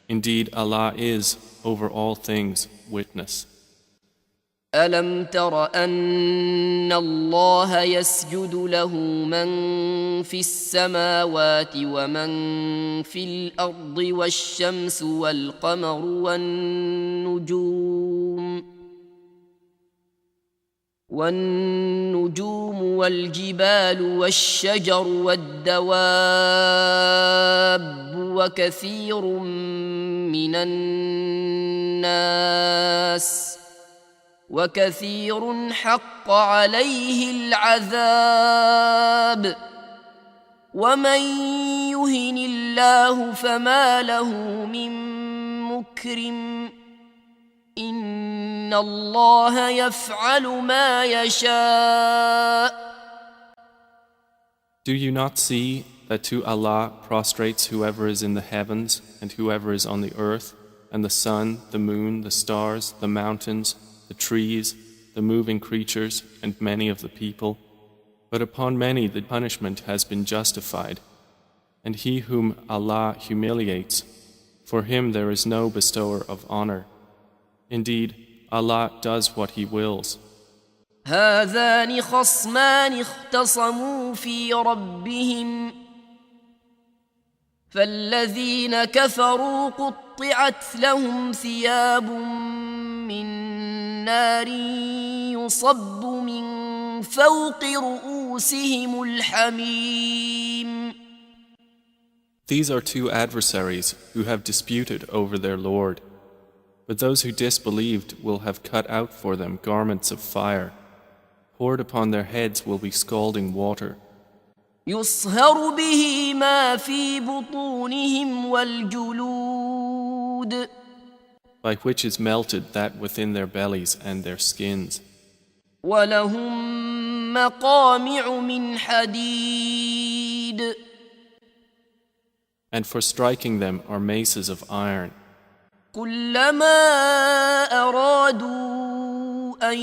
Indeed, Allah is, over all things, witness. ألم تر أن الله يسجد له من في السماوات ومن في الأرض والشمس والقمر والنجوم والجبال والشجر والدواب وكثير من الناس وكثير حق عليه العذاب ومن يهن الله فما له من مكرم إن الله يفعل ما يشاء. Do you not see that to Allah prostrates whoever is in the heavens and whoever is on the earth, and the sun, the moon, the stars, the mountains, the trees, the moving creatures, and many of the people? But upon many the punishment has been justified. And he whom Allah humiliates, for him there is no bestower of honor. Indeed, Allah does what He wills. هذان خصمان اختصموا في ربهم فالذين كفروا قطعت لهم ثياب من نار يصب من فوق رؤوسهم الحميم. These are two adversaries who have disputed over their Lord. But those who disbelieved will have cut out for them garments of fire. Poured upon their heads will be scalding water. يصهر به ما في بطونهم والجلود By which is melted that within their bellies and their skins. ولهم مقامع من حديد And for striking them are maces of iron. كلما أرادوا أن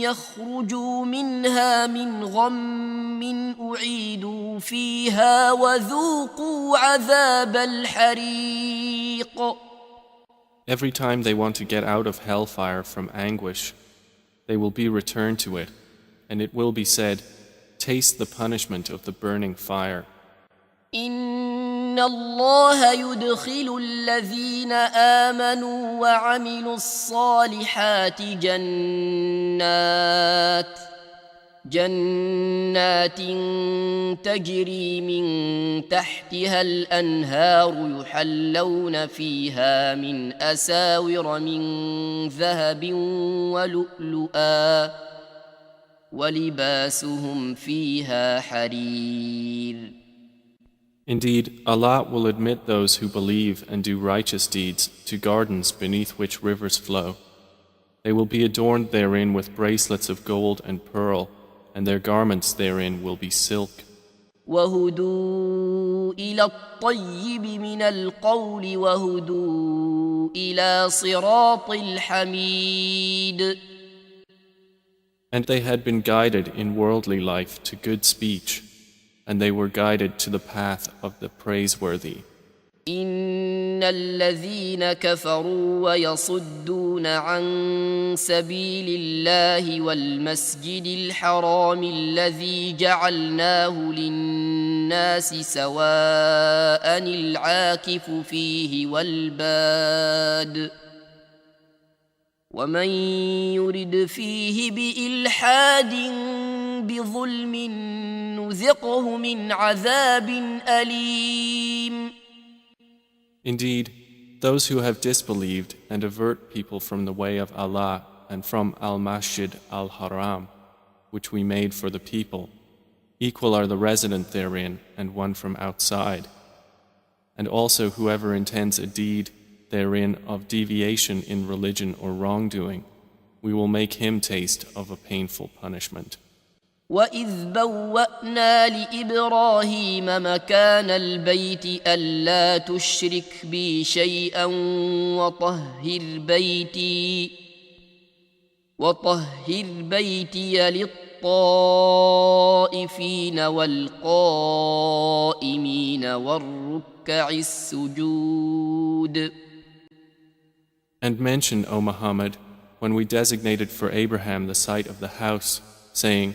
يخرجوا منها من غم أعيدوا فيها وذوقوا عذاب الحريق. Every time they want to get out of hellfire from anguish, they will be returned to it, and it will be said, taste the punishment of the burning fire. إن الله يدخل الذين آمنوا وعملوا الصالحات جنات تجري من تحتها الأنهار يحلون فيها من أساور من ذهب ولؤلؤا ولباسهم فيها حرير. Indeed, Allah will admit those who believe and do righteous deeds to gardens beneath which rivers flow. They will be adorned therein with bracelets of gold and pearl, and their garments therein will be silk. وهدوا إلى الطيب من القول وهدوا إلى صراط الحميد. And they had been guided in worldly life to good speech, and they were guided to the path of the praiseworthy. إن الذين كفروا ويصدون عن سبيل الله والمسجد الحرام الذي جعلناه للناس سواء العاكف فيه والباد ومن يرد فيه بإلحاد بظلم نذقه من عذاب أليم. Indeed, those who have disbelieved and avert people from the way of Allah and from Al-Masjid Al-Haram, which we made for the people, equal are the resident therein and one from outside. And also whoever intends a deed therein of deviation in religion or wrongdoing, we will make him taste of a painful punishment. وَإِذْ بَوَّأْنَا لِإِبْرَاهِيمَ مَكَانَ الْبَيْتِ أَلَّا تُشْرِكْ بِي شَيْئًا وَطَهِّرْ بَيْتِيَ لِلطَّائِفِينَ وَالْقَائِمِينَ وَالرُّكَّعِ السُّجُودِ. And mention, O Muhammad, when we designated for Abraham the site of the house, saying,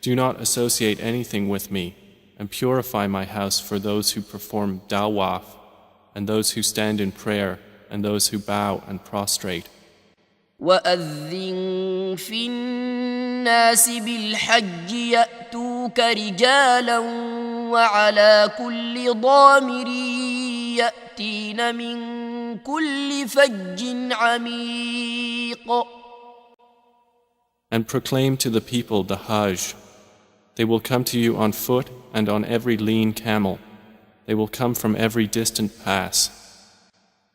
do not associate anything with me, and purify my house for those who perform dawaf, and those who stand in prayer, and those who bow and prostrate. وَأَذِّن فِي النَّاسِ بِالْحَجِّ يَأْتُوكَ رِجَالًا وَعَلَى كُلِّ ضَامِرٍ يَأْتِينَ مِنْ كُلِّ فَجٍّ عَمِيقٍ. And proclaim to the people the Hajj. They will come to you on foot and on every lean camel. They will come from every distant pass.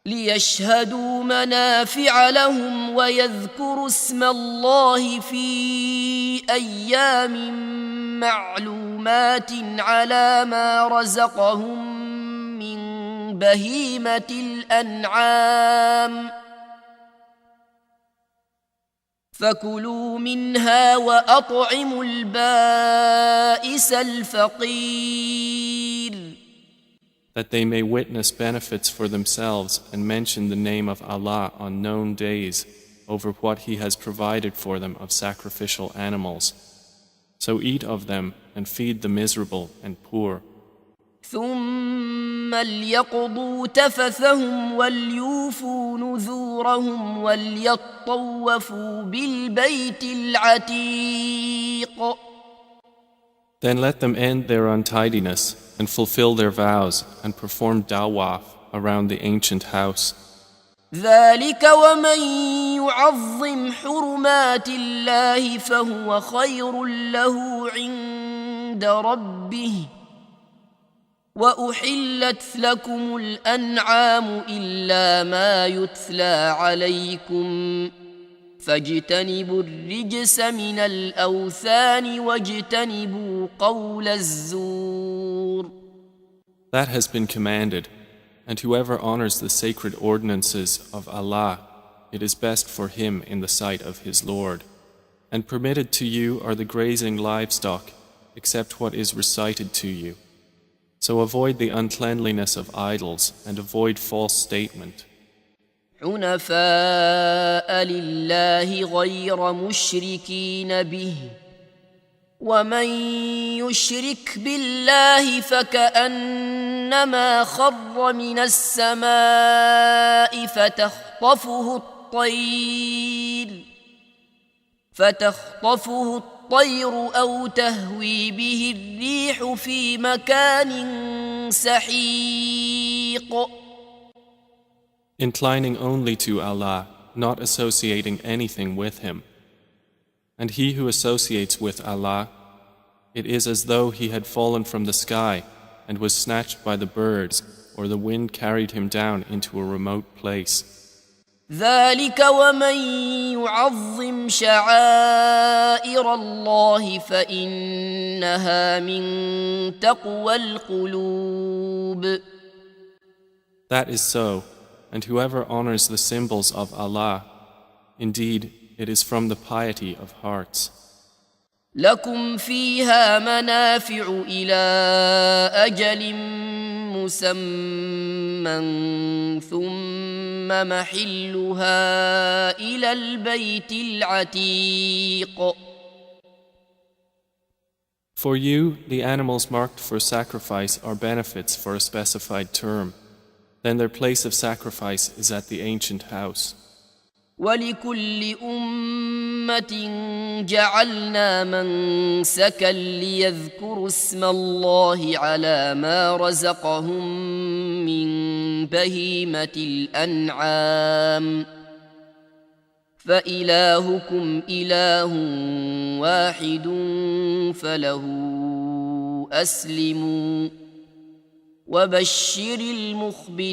ليشهدوا منافع لهم ويذكروا اسم الله في أيام معلومات على ما رزقهم من بهيمة الأنعام فكلوا منها وأطعموا البائس الفقير. That they may witness benefits for themselves and mention the name of Allah on known days over what He has provided for them of sacrificial animals. So eat of them and feed the miserable and poor. ثم ليقضوا تفثهم وليوفوا نذورهم وليطوفوا بالبيت العتيق. Then let them end their untidiness and fulfill their vows and perform dawaf around the ancient house. ذلك ومن يعظم حرمات الله فهو خير له عند ربه وأحلت لكم الأنعام إلا ما يتلى عليكم فاجتنبوا الرجس من الأوثان واجتنبوا قول الزور. That has been commanded, and whoever honors the sacred ordinances of Allah, it is best for him in the sight of his Lord. And permitted to you are the grazing livestock, except what is recited to you. So avoid the uncleanliness of idols and avoid false statement. حنفاء لله غير مشركين به ومن يشرك بالله فكأنما خر من السماء فتخطفه الطير أو تهوي به الريح في مكان سحيق. Inclining only to Allah, not associating anything with Him. And he who associates with Allah, it is as though he had fallen from the sky and was snatched by the birds, or the wind carried him down into a remote place. ذلك ومن يعظم شعائر الله فإنها من تقوى القلوب. That is so, and whoever honors the symbols of Allah, indeed, it is from the piety of hearts. لكم فيها منافع إلى أجل مسمى ثم محلها إلى البيت العتيق. For you, the animals marked for sacrifice are benefits for a specified term. Then their place of sacrifice is at the ancient house. ولكل أمة جعلنا منسكا ليذكروا اسم الله على ما رزقهم من بهيمة الأنعام فإلهكم إله واحد فله أسلموا وبشر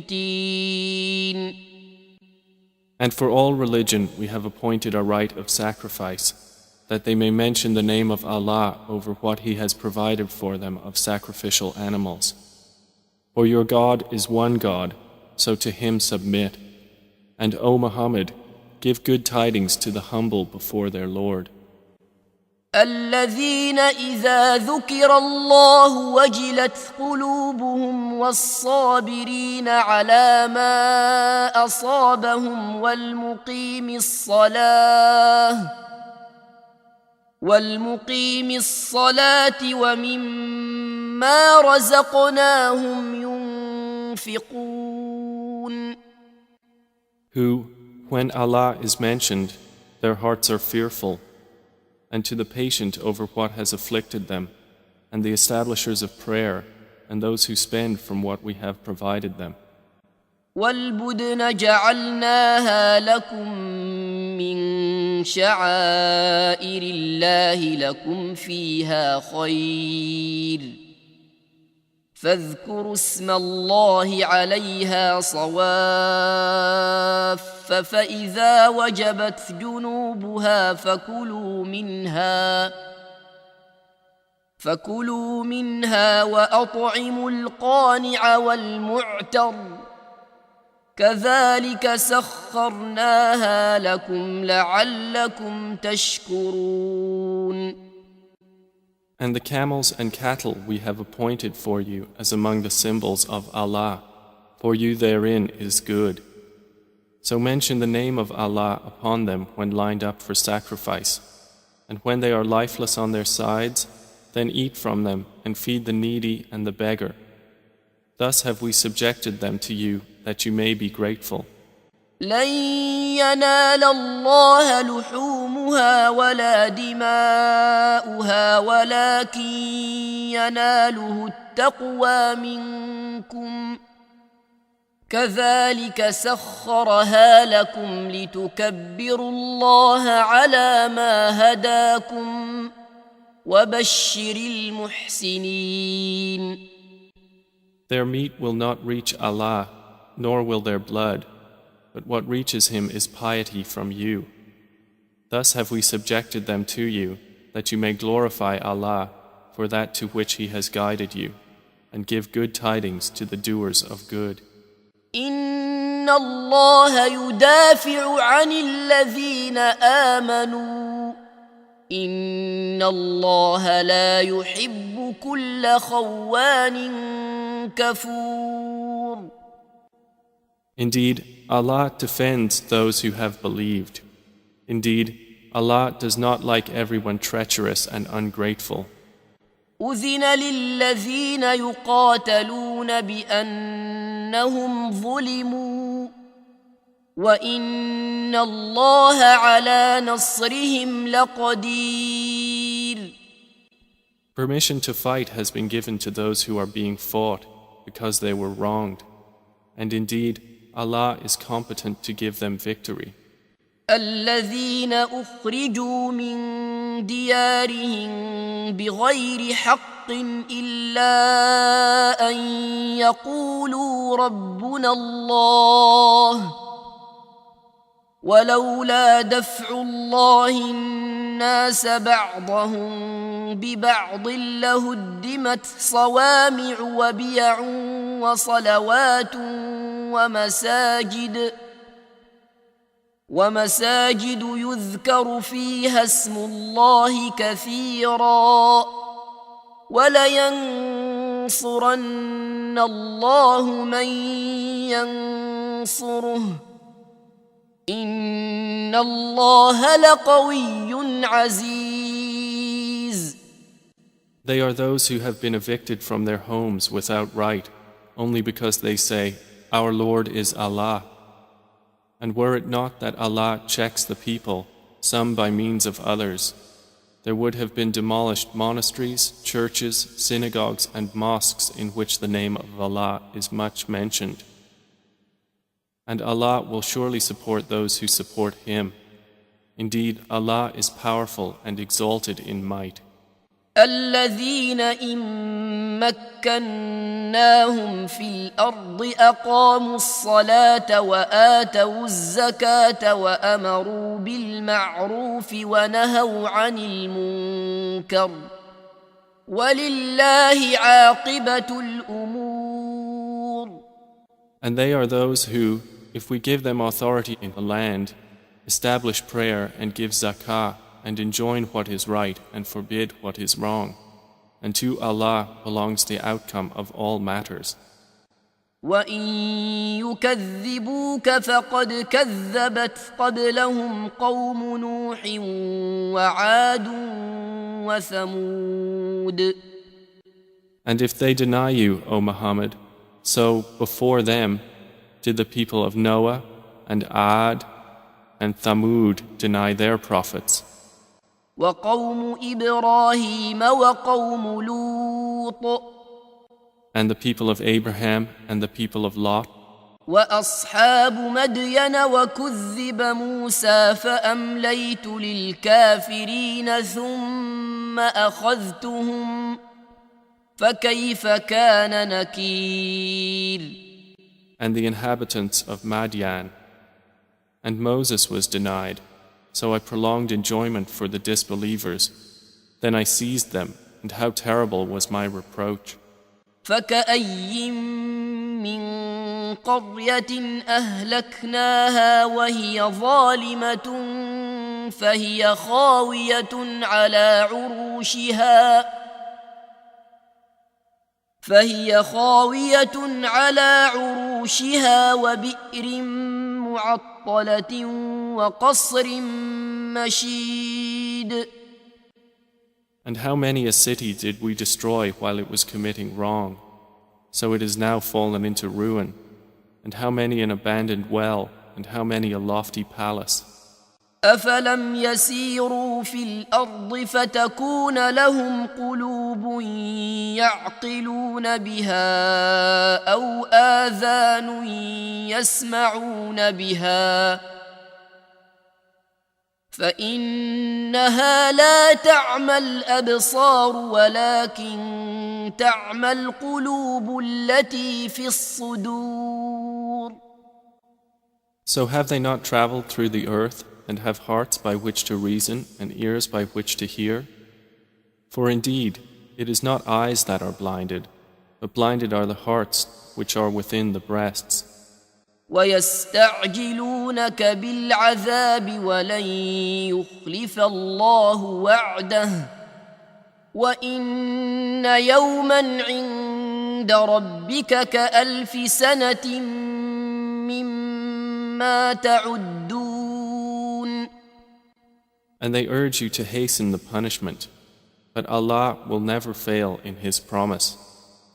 المخبتين. And for all religion we have appointed a rite of sacrifice, that they may mention the name of Allah over what He has provided for them of sacrificial animals. For your God is one God, so to Him submit. And O Muhammad, give good tidings to the humble before their Lord. الذين إذا ذكر الله وجلت قلوبهم والصابرين على ما أصابهم والمقيم الصلاة ومما رزقناهم ينفقون. Who, when Allah is mentioned, their hearts are fearful, and to the patient over what has afflicted them, and the establishers of prayer, and those who spend from what we have provided them. وَالْبُدْنَ جَعَلْنَاهَا لَكُم مِّن شَعَائِرِ اللَّهِ لَكُمْ فِيهَا خَيْرٌ فاذكروا اسم الله عليها صواف فإذا وجبت جنوبها فكلوا منها وأطعموا القانع والمعتر كذلك سخرناها لكم لعلكم تشكرون. And the camels and cattle we have appointed for you as among the symbols of Allah, for you therein is good. So mention the name of Allah upon them when lined up for sacrifice, and when they are lifeless on their sides, then eat from them and feed the needy and the beggar. Thus have we subjected them to you that you may be grateful. لن ينال الله لحومها ولا دماؤها ولكن يناله التقوى منكم كذلك سخرها لكم لتكبروا الله على ما هداكم وبشر المحسنين. Their meat will not reach Allah, nor will their blood, but what reaches Him is piety from you. Thus have we subjected them to you, that you may glorify Allah for that to which He has guided you, and give good tidings to the doers of good. إن الله يدافع عن الذين آمنوا إن الله لا يحب كل خوان كفور. Indeed, Allah defends those who have believed. Indeed, Allah does not like everyone treacherous and ungrateful. أذن للذين يقاتلون بأنهم ظلموا وإن الله على نصرهم لقدير. Permission to fight has been given to those who are being fought because they were wronged. And indeed, Allah is competent to give them victory. الذين أخرجوا من ديارهم بغير حق إلا أن يقولوا ربنا الله ولولا دفع الله الناس بعضهم ببعض لهدمت صوامع وبيع وصلوات ومساجد يذكر فيها اسم الله كثيرا ولينصرن الله من ينصره إن الله لقوي عزيز. They are those who have been evicted from their homes without right, only because they say, Our Lord is Allah. And were it not that Allah checks the people, some by means of others, there would have been demolished monasteries, churches, synagogues, and mosques in which the name of Allah is much mentioned. And Allah will surely support those who support Him. Indeed, Allah is powerful and exalted in might. الذين إن مكناهم في الأرض أقاموا الصلاة وآتوا الزكاة وأمروا بالمعروف ونهوا عن المنكر ولله عاقبة الأمور. And they are those who, if we give them authority in the land, establish prayer and give zakah, and enjoin what is right and forbid what is wrong. And to Allah belongs the outcome of all matters. وَإِن يُكَذِّبُوكَ فَقَدْ كَذَّبَتْ قَبْلَهُمْ قَوْمُ نُوحٍ وَعَادٌ وَثَمُودُ. And if they deny you, O Muhammad, so before them did the people of Noah and Ad and Thamud deny their prophets. وقوم إبراهيم وقوم لوط And the people of Abraham and the people of Lot. وأصحاب مدين وكذب موسى فأمليت للكافرين ثم أخذتهم فكيف كان نكير. And the inhabitants of Madian. And Moses was denied. So I prolonged enjoyment for the disbelievers. Then I seized them, and how terrible was my reproach. فكأي من قرية أهلكناها وهي ظالمة فهي خاوية على عروشها فهي خاوية على عروشها وبئر معطلة وقصر مشيد. And how many a city did we destroy while it was committing wrong? So it is now fallen into ruin. And how many an abandoned well, and how many a lofty palace. أفلم يسيروا في الأرض فتكون لهم قلوب يعقلون بها أو آذان يسمعون بها فإنها لا تعمى الأبصار ولكن تعمى القلوب التي في الصدور. So have they not traveled through the earth and have hearts by which to reason and ears by which to hear? For indeed, it is not eyes that are blinded, but blinded are the hearts which are within the breasts. ويستعجلونك بالعذاب ولن يخلف الله وعده وإن يوما عند ربك كألف سنة مما تعدون. And they urge you to hasten the punishment, but Allah will never fail in His promise.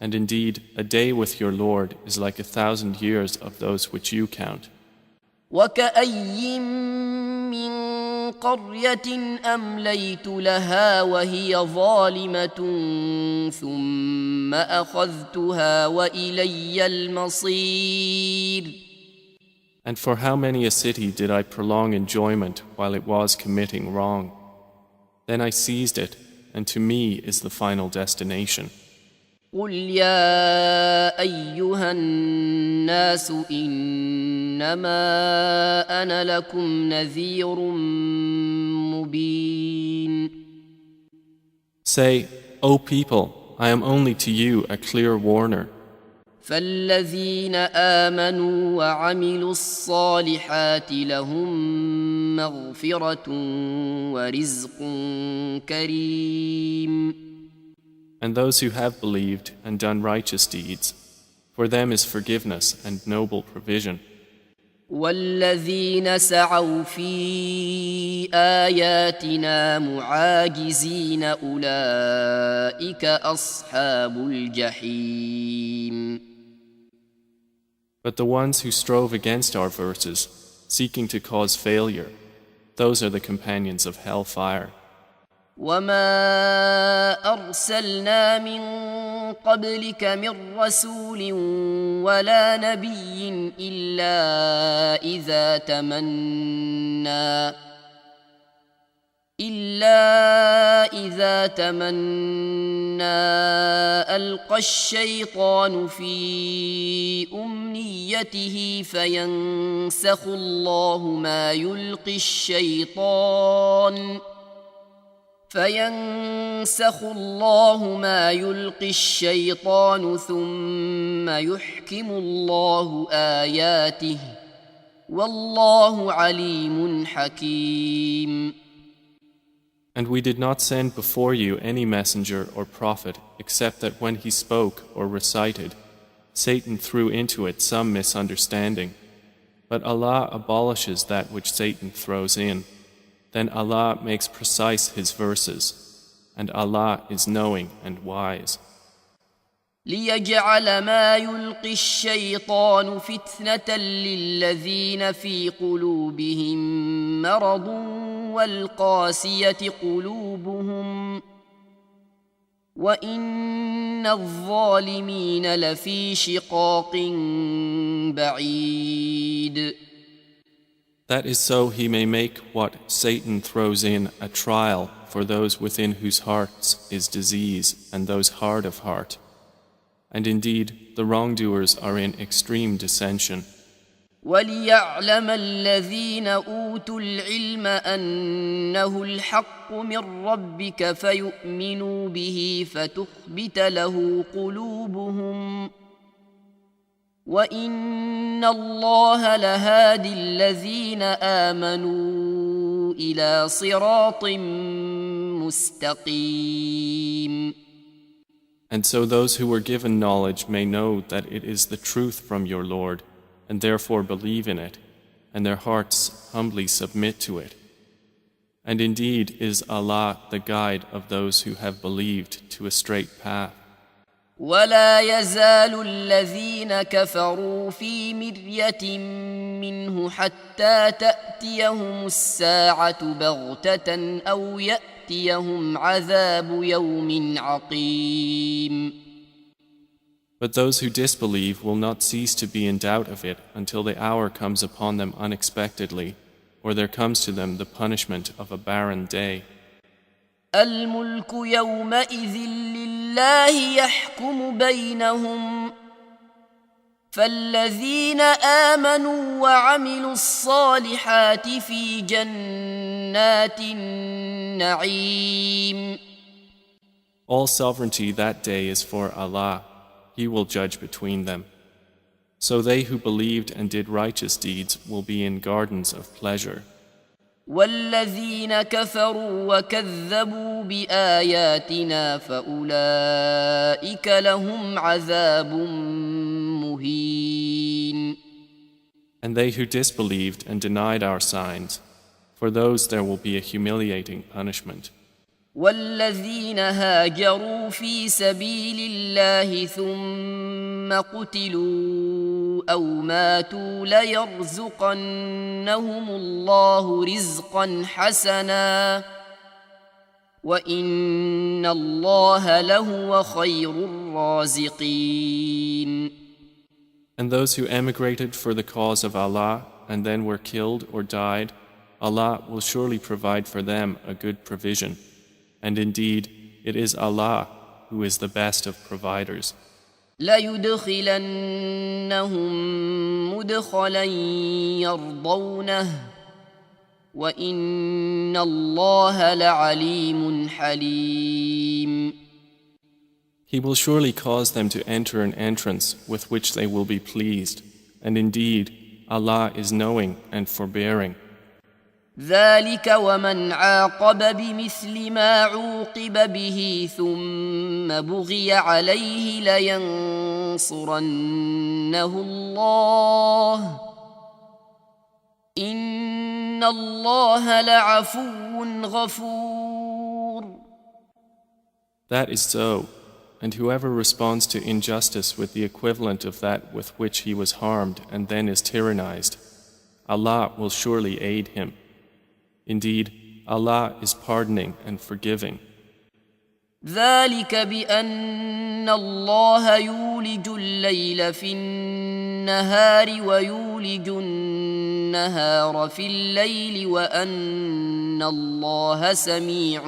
And indeed, a day with your Lord is like 1,000 years of those which you count. وكأي من قرية أمليت لها وهي ظالمة ثم أخذتها وإلي المصير. And for how many a city did I prolong enjoyment while it was committing wrong? Then I seized it, and to me is the final destination. قل يا أيها الناس إنما أنا لكم نذير مبين. Say, O people, I am only to you a clear warner. فالذين آمنوا وعملوا الصالحات لهم مغفرة ورزق كريم. And those who have believed and done righteous deeds, for them is forgiveness and noble provision. والذين سعوا في آياتنا معاجزين أولئك أصحاب الجحيم. But the ones who strove against our verses, seeking to cause failure, those are the companions of hellfire. وما أرسلنا من قبلك من رسول ولا نبي إلا إذا تمنى ألقى الشيطان في أمنيته فينسخ الله ما يلقي الشيطان ثم يحكم الله آياته والله عليم حكيم. And we did not send before you any messenger or prophet except that when he spoke or recited, Satan threw into it some misunderstanding. But Allah abolishes that which Satan throws in. Then Allah makes precise His verses, and Allah is knowing and wise. ليجعل ما يلقي الشيطان فتنة للذين في قلوبهم مرض والقاسية قلوبهم وإن الظالمين لفي شقاق بعيد. That is so He may make what Satan throws in a trial for those within whose hearts is disease and those hard of heart. And indeed, the wrongdoers are in extreme dissension. وَلِيَعْلَمَ الَّذِينَ أُوتُوا الْعِلْمَ أَنَّهُ الْحَقُّ مِنْ رَبِّكَ فَيُؤْمِنُوا بِهِ فَتُخْبِتَ لَهُ قُلُوبُهُمْ وَإِنَّ اللَّهَ لَهَادِي الَّذِينَ آمَنُوا إِلَى صِرَاطٍ مُسْتَقِيمٍ. And so those who were given knowledge may know that it is the truth from your Lord, and therefore believe in it, and their hearts humbly submit to it. And indeed is Allah the guide of those who have believed to a straight path. ولا يزال الذين كفروا في مرية منه حتى تأتيهم الساعة بغتة أو يأتيهم عذاب يوم عقيم. But those who disbelieve will not cease to be in doubt of it until the hour comes upon them unexpectedly, or there comes to them the punishment of a barren day. الملك يومئذ لله يحكم بينهم فالذين آمنوا وعملوا الصالحات في جنات النعيم. All sovereignty that day is for Allah. He will judge between them. So they who believed and did righteous deeds will be in gardens of pleasure. والذين كفروا وكذبوا بآياتنا فأولئك لهم عذاب مهين. And they who disbelieved and denied our signs, for those there will be a humiliating punishment. والذين هاجروا في سبيل الله ثم قتلوا أو ماتوا ليرزقنهم الله رزقا حسنا وإن الله لهو خير الرازقين. And those who emigrated for the cause of Allah and then were killed or died, Allah will surely provide for them a good provision. And indeed, it is Allah who is the best of providers. لَيُدْخِلَنَّهُمْ مُدْخَلًا يَرْضَوْنَهُ وَإِنَّ اللَّهَ لَعَلِيمٌ حَلِيمٌ. He will surely cause them to enter an entrance with which they will be pleased. And indeed, Allah is knowing and forbearing. ذلك ومن عاقب بمثل ما عوقب به ثم بغي عليه لينصرنه الله إن الله لعفو غفور. That is so, and whoever responds to injustice with the equivalent of that with which he was harmed and then is tyrannized, Allah will surely aid him. Indeed, Allah is pardoning and forgiving. ذلك بأن الله يولج الليل في النهار ويولج النهار في الليل وأن الله سميع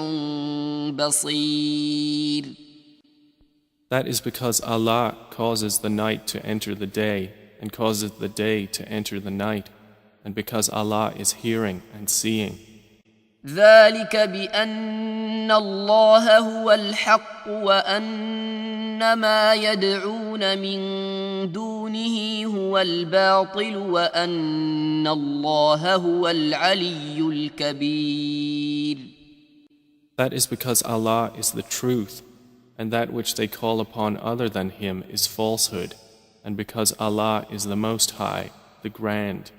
بصير. That is because Allah causes the night to enter the day and causes the day to enter the night, and because Allah is hearing and seeing. ذلك بأن الله هو الحق وأن ما يدعون من دونه هو الباطل وأن الله هو العلي الكبير. That is because Allah is the truth, and that which they call upon other than Him is falsehood, and because Allah is the Most High, the Grand.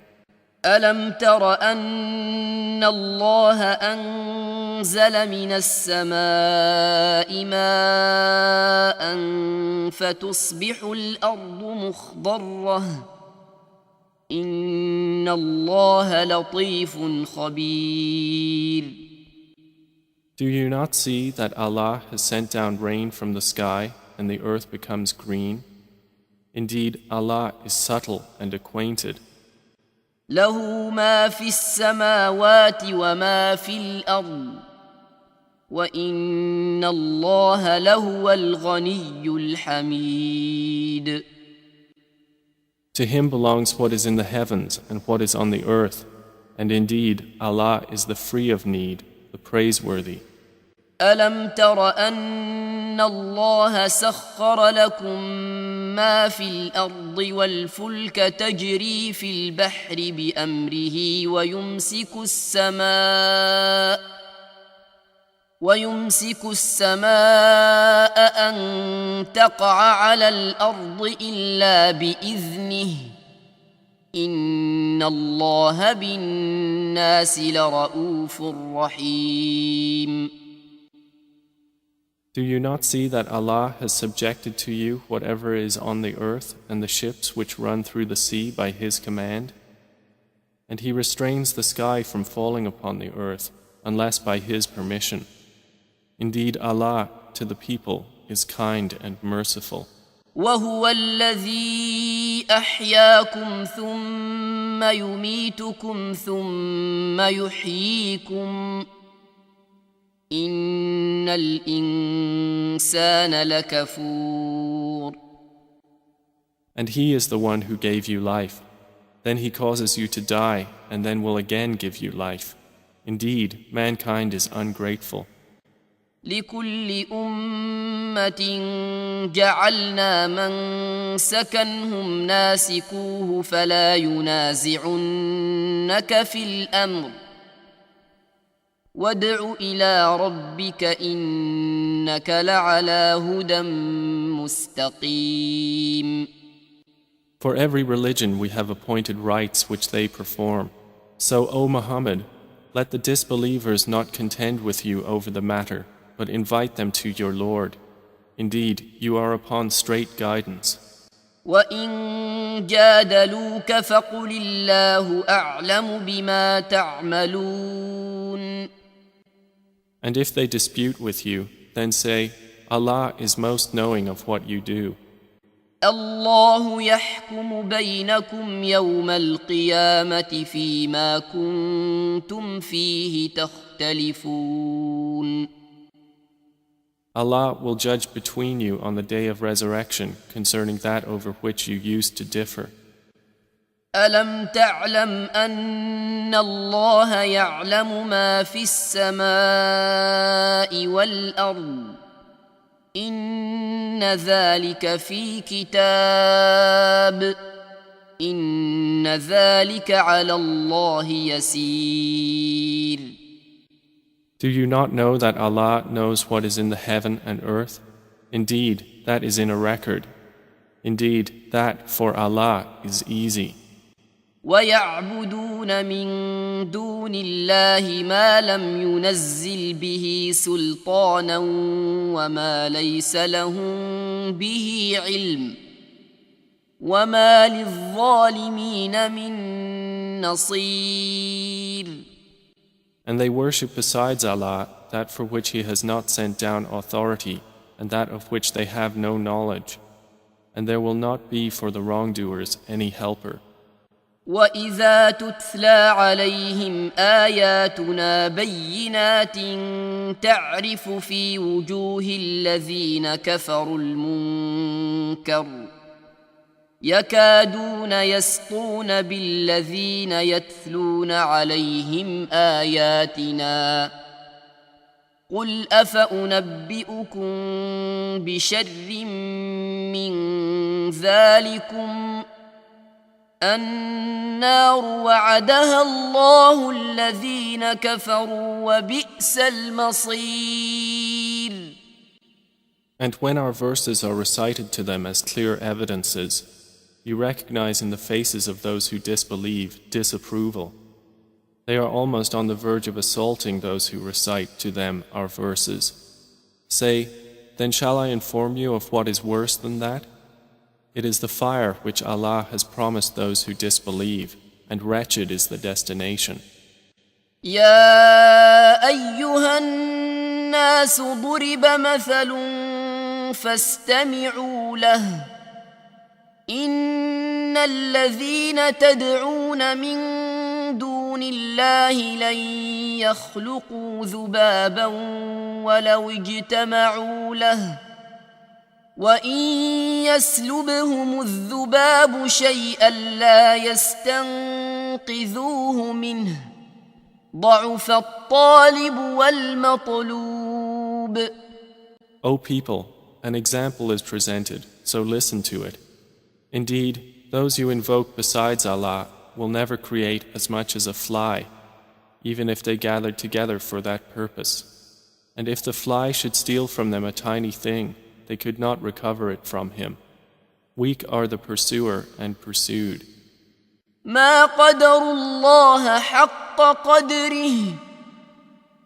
ألم تر أن الله أنزل من السماء ماء فتصبح الأرض مخضرة إن الله لطيف خبير. Do you not see that Allah has sent down rain from the sky and the earth becomes green? Indeed, Allah is subtle and acquainted. له ما في السماوات وما في الأرض وإن الله لهو الغني الحميد. To Him belongs what is in the heavens and what is on the earth, and indeed Allah is the free of need, the praiseworthy. ألم تر أن الله سخر لكم ما في الأرض والفلك تجري في البحر بأمره ويمسك السماء أن تقع على الأرض إلا بإذنه إن الله بالناس لرؤوف رحيم. Do you not see that Allah has subjected to you whatever is on the earth and the ships which run through the sea by His command? And He restrains the sky from falling upon the earth unless by His permission. Indeed, Allah to the people is kind and merciful. وهو الذي أحياكم ثم يميتكم ثم يحييكم إن الإنسان لكفور. And He is the one who gave you life. Then He causes you to die and then will again give you life. Indeed, mankind is ungrateful. لكل أمة جعلنا من سكنهم ناسكوه فلا ينازعنك في الأمر وادع إلى ربك إنك لعلى هدى مستقيم. For every religion we have appointed rites which they perform. So, O Muhammad, let the disbelievers not contend with you over the matter, but invite them to your Lord. Indeed, you are upon straight guidance. وَإِن جَادَلُوكَ فَقُلِ اللَّهُ أَعْلَمُ بِمَا تَعْمَلُونَ. And if they dispute with you, then say, Allah is most knowing of what you do. الله يحكم بينكم يوم القيامة فيما كنتم فيه تختلفون. Allah will judge between you on the day of resurrection concerning that over which you used to differ. ألم تعلم أن الله يعلم ما في السماء والأرض إن ذلك في كتاب إن ذلك على الله يسير. Do you not know that Allah knows what is in the heaven and earth? Indeed, that is in a record. Indeed, that for Allah is easy. ويعبدون من دون الله ما لم ينزل به سلطانا وما ليس لهم به علم وما للظالمين من نصير. And they worship besides Allah that for which He has not sent down authority and that of which they have no knowledge. And there will not be for the wrongdoers any helper. وَإِذَا تُتْلَى عَلَيْهِمْ آيَاتُنَا بَيِّنَاتٍ تَعْرِفُ فِي وُجُوهِ الَّذِينَ كَفَرُوا الْمُنكَرَ يَكَادُونَ يَسْطُونَ بِالَّذِينَ يَتْلُونَ عَلَيْهِمْ آيَاتِنَا قُلْ أَفَأُنَبِّئُكُم بِشَرٍّ مِّن ذَلِكُمْ النار وعدها الله الذين كفروا وبئس المصير. And when our verses are recited to them as clear evidences, you recognize in the faces of those who disbelieve disapproval. They are almost on the verge of assaulting those who recite to them our verses. Say, then shall I inform you of what is worse than that? It is the fire which Allah has promised those who disbelieve, and wretched is the destination. يا أيها الناس ضرب مثل فاستمعوا له إن الذين تدعون من دون الله لن يخلقوا ذبابا ولو اجتمعوا له وإن يسلبهم الذباب شيئا لا يستنقذوه منه ضعف الطالب والمطلوب. O people, an example is presented, so listen to it. Indeed, those you invoke besides Allah will never create as much as a fly, even if they gathered together for that purpose. And if the fly should steal from them a tiny thing, they could not recover it from him. Weak are the pursuer and pursued. ما قدروا الله حق قدره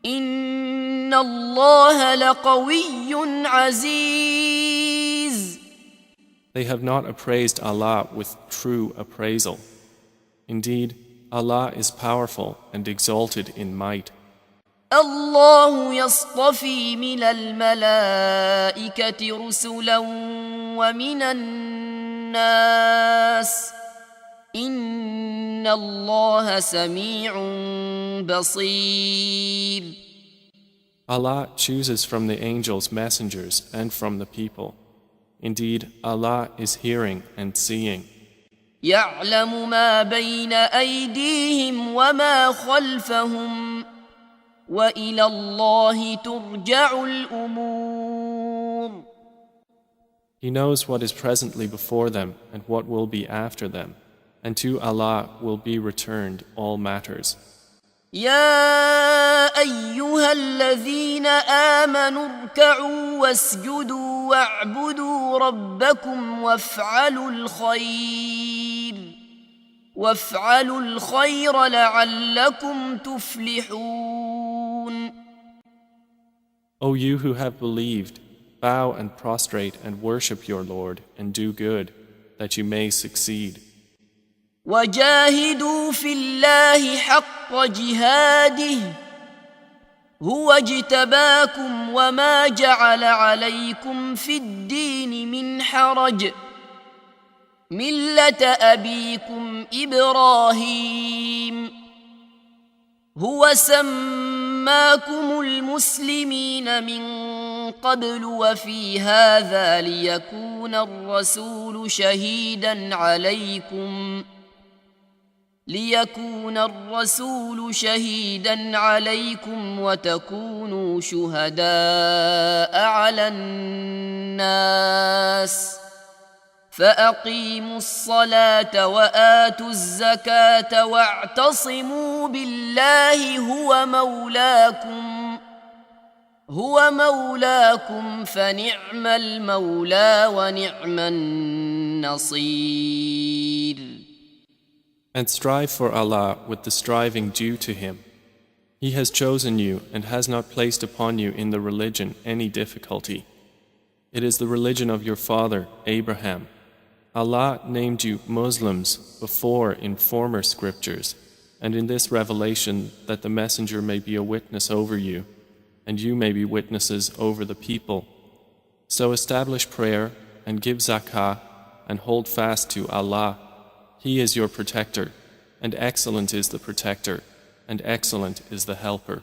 إن الله لقوي عزيز. They have not appraised Allah with true appraisal. Indeed, Allah is powerful and exalted in might. الله يصطفي من الملائكة رسلا ومن الناس إن الله سميع بصير. Allah chooses from the angels messengers and from the people. Indeed, Allah is hearing and seeing. يعلم ما بين أيديهم وما خلفهم وإلى الله ترجع الأمور. He knows what is presently before them and what will be after them, and to Allah will be returned all matters. يا أيها الذين آمنوا اركعوا واسجدوا واعبدوا ربكم وافعلوا الخير لعلكم تفلحون. O you who have believed, bow and prostrate and worship your Lord and do good, that you may succeed. وجاهدوا في الله حق جهاده هو اجتباكم وما جعل عليكم في الدين من حرج ملة أبيكم إبراهيم هو سماكم المسلمين من قبل وفي هذا ليكون الرسول شهيدا عليكم وتكونوا شهداء على الناس فأقيموا الصلاة وآتوا الزكاة واعتصموا بالله هو مولاكم فنعم المولى ونعم النصير. And strive for Allah with the striving due to Him. He has chosen you and has not placed upon you in the religion any difficulty. It is the religion of your father, Abraham. Allah named you Muslims before in former scriptures, and in this revelation that the messenger may be a witness over you, and you may be witnesses over the people. So establish prayer and give zakah and hold fast to Allah. He is your protector, and excellent is the protector, and excellent is the helper.